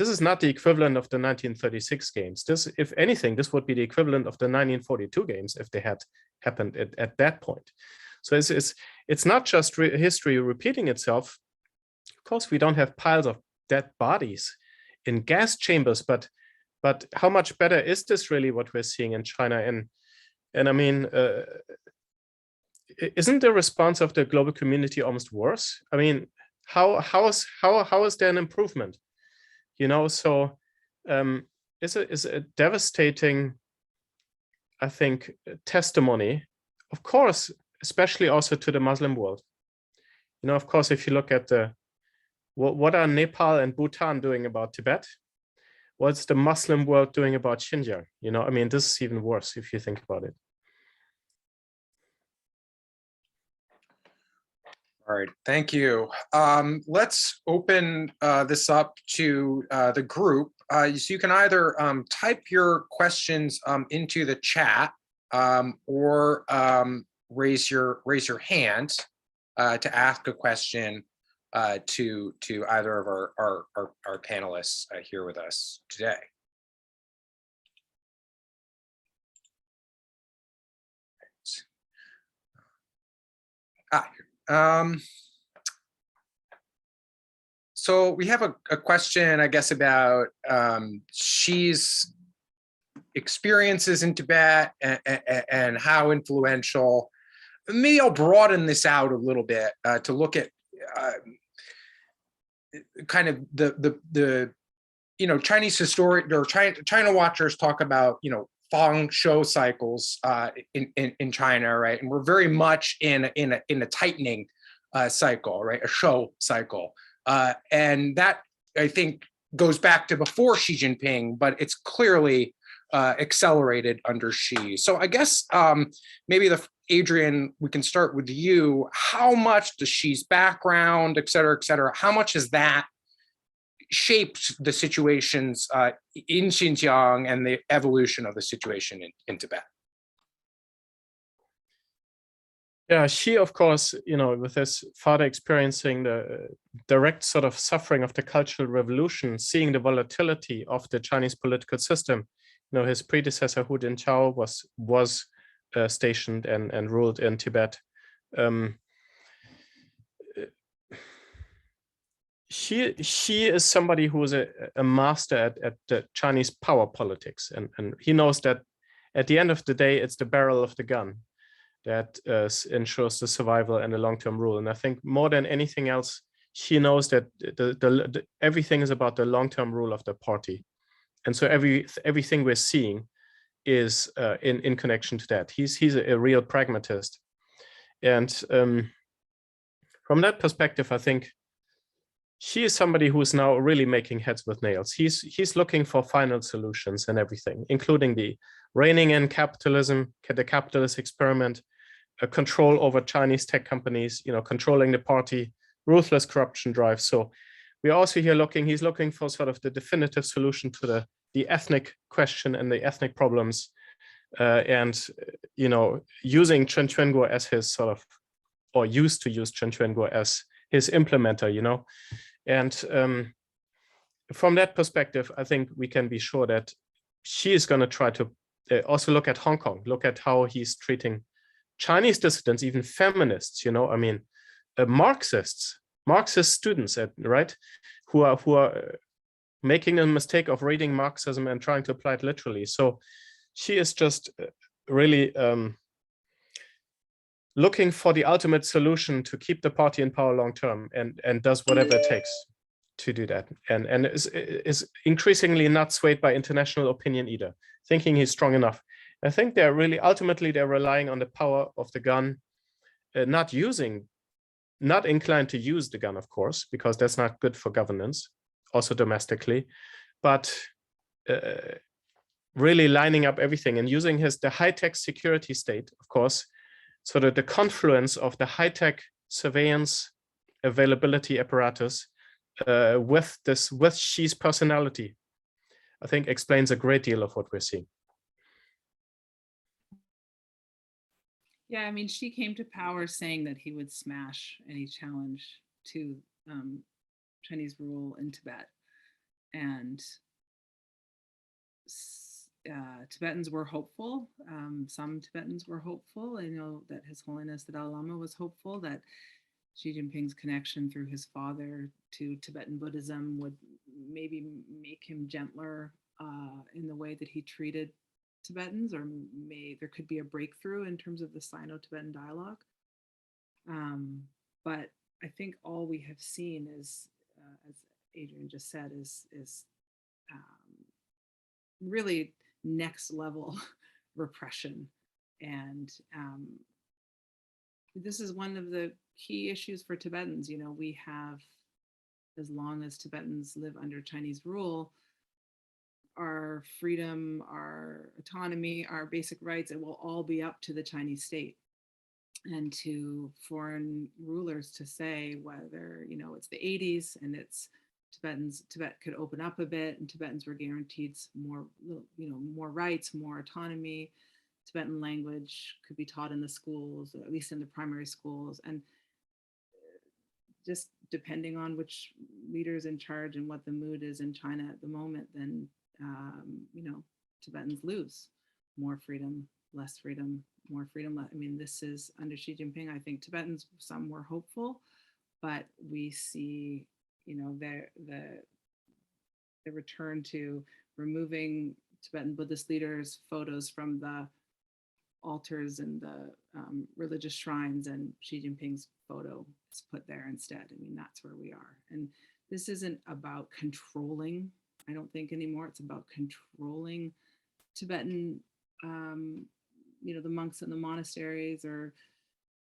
is not the equivalent of the 1936 games. This, if anything, this would be the equivalent of the 1942 games if they had happened at that point. So it's not just history repeating itself. Of course, we don't have piles of dead bodies in gas chambers, but how much better is this really what we're seeing in China? And I mean, isn't the response of the global community almost worse? I mean, how is there an improvement? You know, so it's a devastating, I think, testimony, of course, especially also to the Muslim world. You know, of course, if you look at what are Nepal and Bhutan doing about Tibet? What's the Muslim world doing about Xinjiang? You know, I mean, this is even worse if you think about it. All right, thank you. Let's open this up to the group. So you can either type your questions into the chat or raise your hand to ask a question to either of our panelists here with us today. So we have a question, I guess, about Xi's experiences in Tibet and how influential. Maybe I'll broaden this out a little bit to look at kind of the you know, Chinese historic or China watchers talk about, you know, Fang show cycles in China, right? And we're very much in a tightening cycle, right? A show cycle, and that I think goes back to before Xi Jinping, but it's clearly accelerated under Xi. So I guess maybe Adrian, we can start with you. How much does Xi's background, et cetera, how much has that shaped the situations in Xinjiang and the evolution of the situation in Tibet? Yeah, Xi, of course, you know, with his father experiencing the direct sort of suffering of the Cultural Revolution, seeing the volatility of the Chinese political system, you know, his predecessor Hu Jintao was stationed and ruled in Tibet. Xi is somebody who is a master at the Chinese power politics, and he knows that at the end of the day, it's the barrel of the gun that ensures the survival and the long-term rule. And I think more than anything else, Xi knows that everything is about the long-term rule of the party, and so everything we're seeing is in connection to that. He's a real pragmatist, and from that perspective, I think he is somebody who is now really making heads with nails. He's looking for final solutions and everything, including the reining in capitalism, the capitalist experiment, control over Chinese tech companies, controlling the party, ruthless corruption drive. So we're also here he's looking for sort of the definitive solution to the ethnic question and the ethnic problems, and using Chen Quanguo as his sort of, or used to use Chen Quanguo as his implementer, and from that perspective, I think we can be sure that she is going to try to also look at Hong Kong, look at how he's treating Chinese dissidents, even feminists, Marxist students, right, who are making the mistake of reading Marxism and trying to apply it literally. So she is just really looking for the ultimate solution to keep the party in power long term, and does whatever it takes to do that, and is increasingly not swayed by international opinion either, thinking he's strong enough. I think they're ultimately relying on the power of the gun, not inclined to use the gun, of course, because that's not good for governance, also domestically, but really lining up everything and using the high-tech security state, of course, so that the confluence of the high-tech surveillance availability apparatus with Xi's personality, I think explains a great deal of what we're seeing. Yeah, I mean, Xi came to power saying that he would smash any challenge to Chinese rule in Tibet. And Tibetans were hopeful. Some Tibetans were hopeful. I know that His Holiness the Dalai Lama was hopeful that Xi Jinping's connection through his father to Tibetan Buddhism would maybe make him gentler in the way that he treated Tibetans, or there could be a breakthrough in terms of the Sino-Tibetan dialogue. But I think all we have seen is, as Adrian just said, is really next level repression. And this is one of the key issues for Tibetans. We have, as long as Tibetans live under Chinese rule, our freedom, our autonomy, our basic rights, it will all be up to the Chinese state and to foreign rulers to say whether, it's the 80s and it's Tibet could open up a bit, and Tibetans were guaranteed more rights, more autonomy. Tibetan language could be taught in the schools, or at least in the primary schools. And just depending on which leader's in charge and what the mood is in China at the moment, then Tibetans lose more freedom, less freedom, more freedom. I mean, this is under Xi Jinping. I think Tibetans, some were hopeful, but we see, the return to removing Tibetan Buddhist leaders' photos from the altars and the religious shrines, and Xi Jinping's photo is put there instead. I mean, that's where we are. And this isn't about controlling, I don't think anymore. It's about controlling Tibetan, the monks in the monasteries, or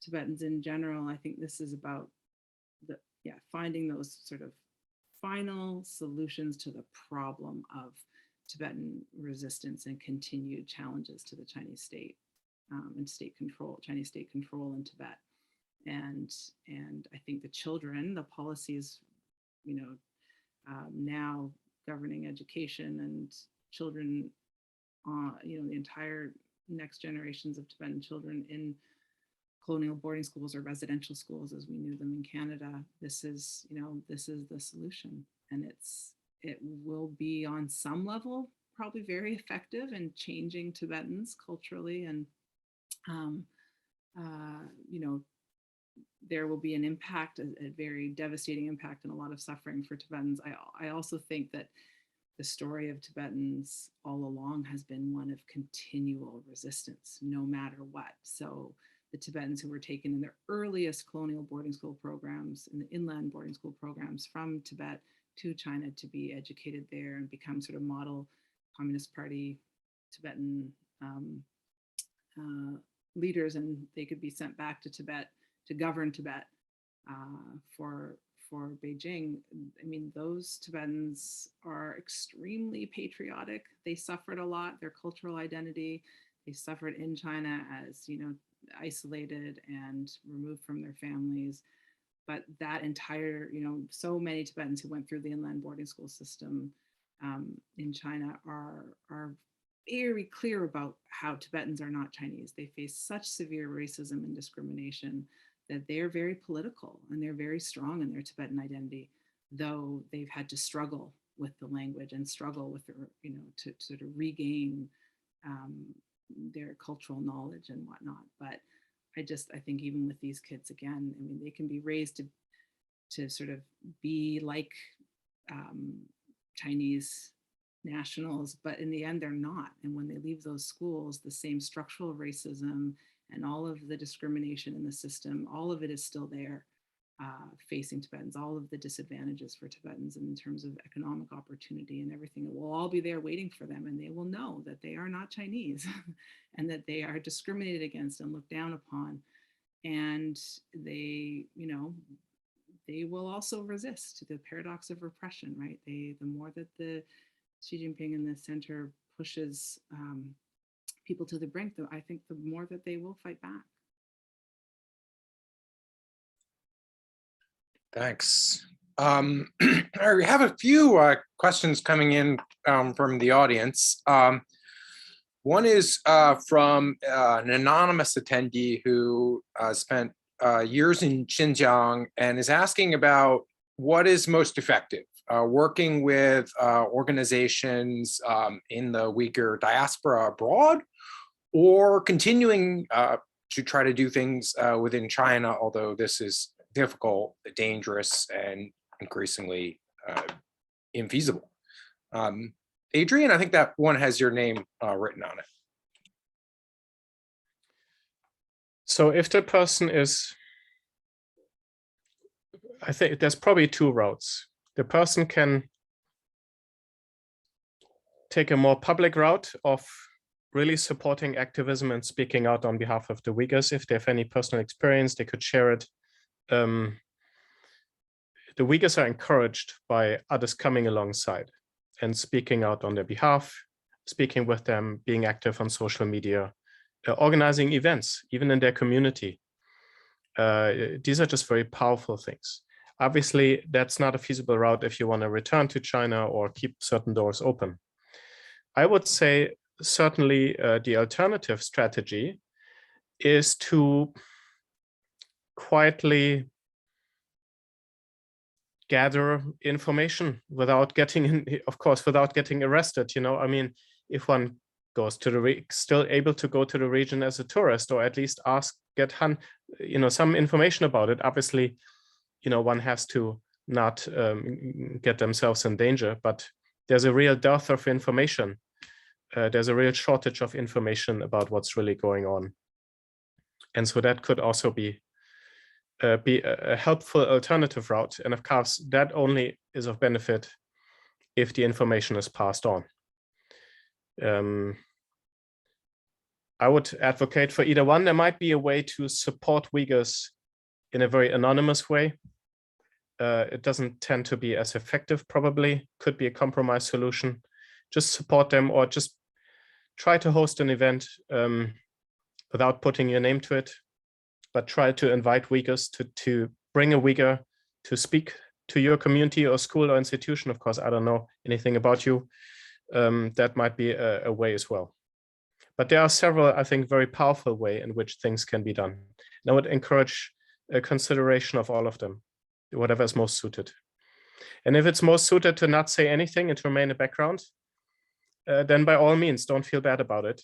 Tibetans in general. I think this is about finding those sort of final solutions to the problem of Tibetan resistance and continued challenges to the Chinese state and Chinese state control in Tibet. And I think the children, the policies, now governing education and children, the entire next generations of Tibetan children in colonial boarding schools or residential schools as we knew them in Canada. This is the solution, and it will be on some level probably very effective in changing Tibetans culturally, and there will be an impact, a very devastating impact, and a lot of suffering for Tibetans. I also think that the story of Tibetans all along has been one of continual resistance, no matter what. So the Tibetans who were taken in their earliest colonial boarding school programs, in the inland boarding school programs from Tibet to China to be educated there and become sort of model Communist Party Tibetan leaders, and they could be sent back to Tibet to govern Tibet. for Beijing. I mean, those Tibetans are extremely patriotic. They suffered a lot, their cultural identity. They suffered in China as, isolated and removed from their families. But that entire, so many Tibetans who went through the inland boarding school system in China are very clear about how Tibetans are not Chinese. They face such severe racism and discrimination that they're very political and they're very strong in their Tibetan identity, though they've had to struggle with the language and struggle with, to sort of regain their cultural knowledge and whatnot. But I think even with these kids, again, I mean, they can be raised to sort of be like Chinese nationals, but in the end, they're not. And when they leave those schools, the same structural racism and all of the discrimination in the system, all of it is still there facing Tibetans, all of the disadvantages for Tibetans in terms of economic opportunity and everything. It will all be there waiting for them, and they will know that they are not Chinese and that they are discriminated against and looked down upon. And they, they will also resist the paradox of repression, right? The more that the Xi Jinping and the center pushes people to the brink, I think the more that they will fight back. Thanks. We have a few questions coming in from the audience. One is from an anonymous attendee who spent years in Xinjiang and is asking about what is most effective, working with organizations in the Uyghur diaspora abroad, or continuing to try to do things within China, although this is difficult, dangerous, and increasingly infeasible. Adrian, I think that one has your name written on it. So if the person is, I think there's probably two routes. The person can take a more public route of really supporting activism and speaking out on behalf of the Uyghurs. If they have any personal experience, they could share it. The Uyghurs are encouraged by others coming alongside and speaking out on their behalf, speaking with them, being active on social media, organizing events, even in their community. These are just very powerful things. Obviously, that's not a feasible route if you want to return to China or keep certain doors open. I would say certainly the alternative strategy is to quietly gather information without getting, of course, without getting arrested. I mean, if one goes to the still able to go to the region as a tourist, or at least get some information about it. Obviously, one has to not get themselves in danger, but there's a real dearth of information. There's a real shortage of information about what's really going on. And so that could also be a helpful alternative route. And of course, that only is of benefit if the information is passed on. I would advocate for either one. There might be a way to support Uyghurs in a very anonymous way. It doesn't tend to be as effective, probably. Could be a compromise solution. Just support them, or just try to host an event without putting your name to it, but try to invite Uyghurs to bring a Uyghur to speak to your community or school or institution. Of course, I don't know anything about you. That might be a way as well. But there are several, I think, very powerful ways in which things can be done. And I would encourage a consideration of all of them, whatever is most suited. And if it's most suited to not say anything and to remain in the background, then by all means, don't feel bad about it.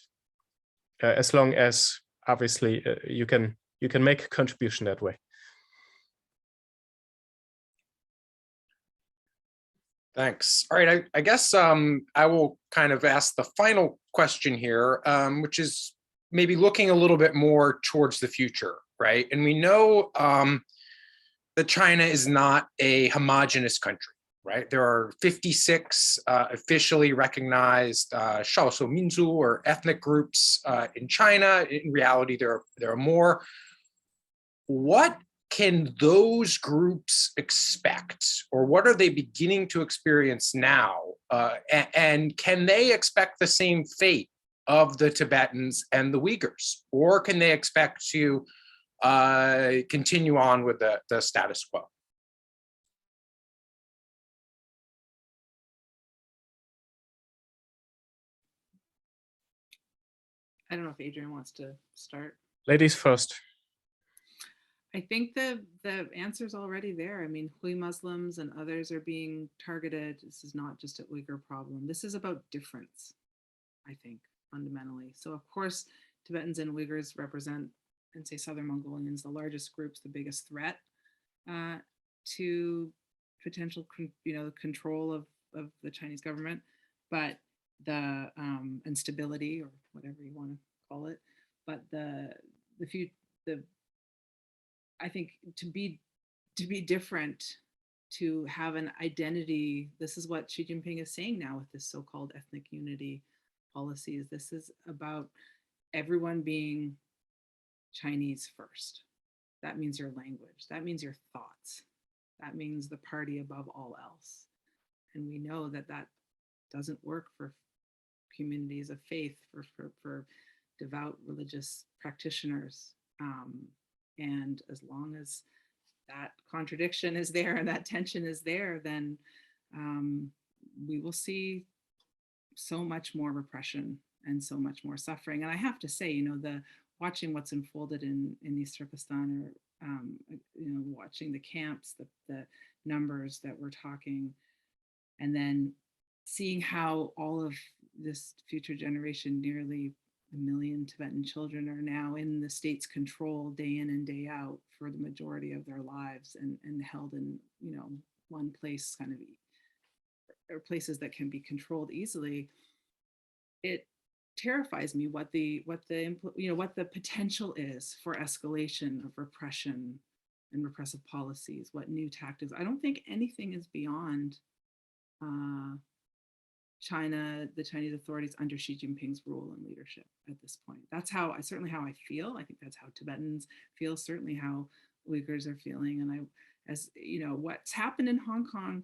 As long as, obviously, you can make a contribution that way. Thanks. All right, I guess I will kind of ask the final question here, which is maybe looking a little bit more towards the future, right? And we know that China is not a homogenous country, right? There are 56 officially recognized Shaosominzu or ethnic groups in China. In reality, there are more. What can those groups expect, or what are they beginning to experience now? And can they expect the same fate of the Tibetans and the Uyghurs, or can they expect to continue on with the status quo? I don't know if Adrian wants to start. Ladies first. I think the answer's already there. I mean, Hui Muslims and others are being targeted. This is not just an Uyghur problem. This is about difference, I think, fundamentally. So of course, Tibetans and Uyghurs represent, and say Southern Mongolians, the largest groups, the biggest threat to potential, control of the Chinese government, but the instability, or whatever you want to call it, but I think to be different, to have an identity. This is what Xi Jinping is saying now with this so-called ethnic unity policies. This is about everyone being Chinese first. That means your language. That means your thoughts. That means the party above all else. And we know that that doesn't work for communities of faith, for devout religious practitioners. And as long as that contradiction is there and that tension is there, then we will see so much more repression and so much more suffering. And I have to say, watching what's unfolded in East Turkestan, or watching the camps, the numbers that we're talking, and then seeing how all of this future generation, nearly 1 million Tibetan children, are now in the state's control day in and day out for the majority of their lives, and held in one place, kind of, or places that can be controlled easily. It terrifies me what the potential is for escalation of repression and repressive policies, what new tactics. I don't think anything is beyond China, the Chinese authorities under Xi Jinping's rule and leadership at this point. That's certainly how I feel. I think that's how Tibetans feel, certainly how Uyghurs are feeling. And what's happened in Hong Kong,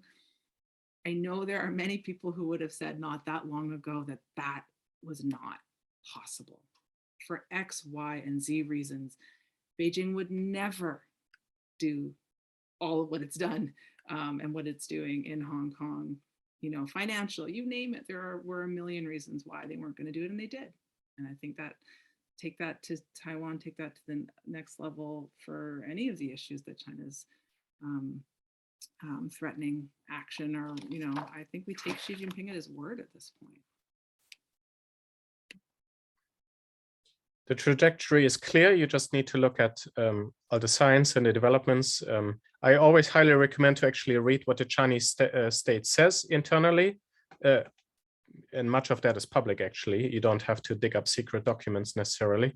I know there are many people who would have said not that long ago that that was not possible. For X, Y, and Z reasons, Beijing would never do all of what it's done and what it's doing in Hong Kong. Financial, you name it, were a million reasons why they weren't going to do it, and they did. And I think that take that to Taiwan, take that to the next level for any of the issues that China's threatening action, or, I think we take Xi Jinping at his word at this point. The trajectory is clear. You just need to look at all the science and the developments. I always highly recommend to actually read what the Chinese state says internally. And much of that is public, actually. You don't have to dig up secret documents necessarily.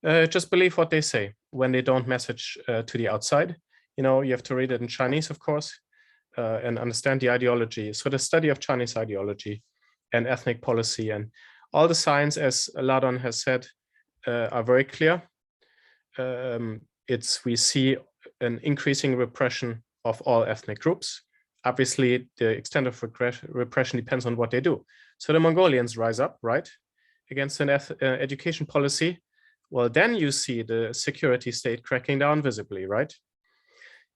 Just believe what they say when they don't message to the outside. You have to read it in Chinese, of course, and understand the ideology. So the study of Chinese ideology and ethnic policy and all the science, as Lhadon has said, are very clear. We see an increasing repression of all ethnic groups. Obviously, the extent of repression depends on what they do. So the Mongolians rise up, right, against an education policy. Well, then you see the security state cracking down visibly, right?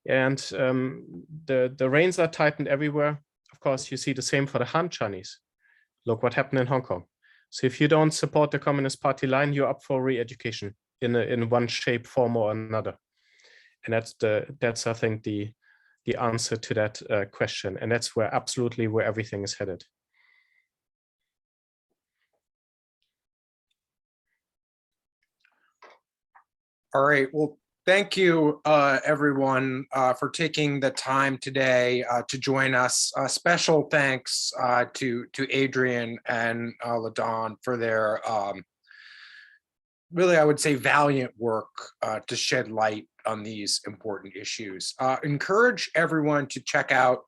And the reins are tightened everywhere. Of course, you see the same for the Han Chinese. Look what happened in Hong Kong. So if you don't support the Communist Party line, you're up for re-education in one shape, form, or another. And that's I think the answer to that question. And that's absolutely where everything is headed. All right. Well, thank you, everyone, for taking the time today to join us. Special thanks to Adrian and Lhadon for their really, I would say, valiant work to shed light on these important issues. Encourage everyone to check out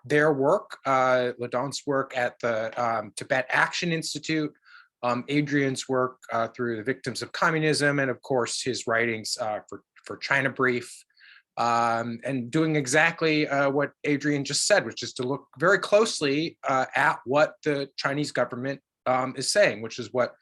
their work, Lhadon's work at the Tibet Action Institute, Adrian's work through the Victims of Communism, and of course his writings for China Brief. and doing exactly what Adrian just said, which is to look very closely at what the Chinese government is saying, which is what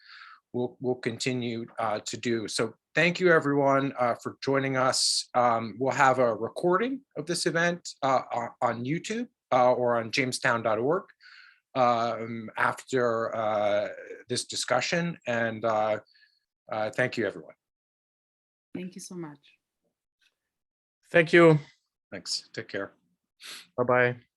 we'll continue to do. So thank you, everyone, for joining us. We'll have a recording of this event on YouTube or on jamestown.org after this discussion. And thank you, everyone. Thank you so much. Thank you. Thanks. Take care. Bye-bye.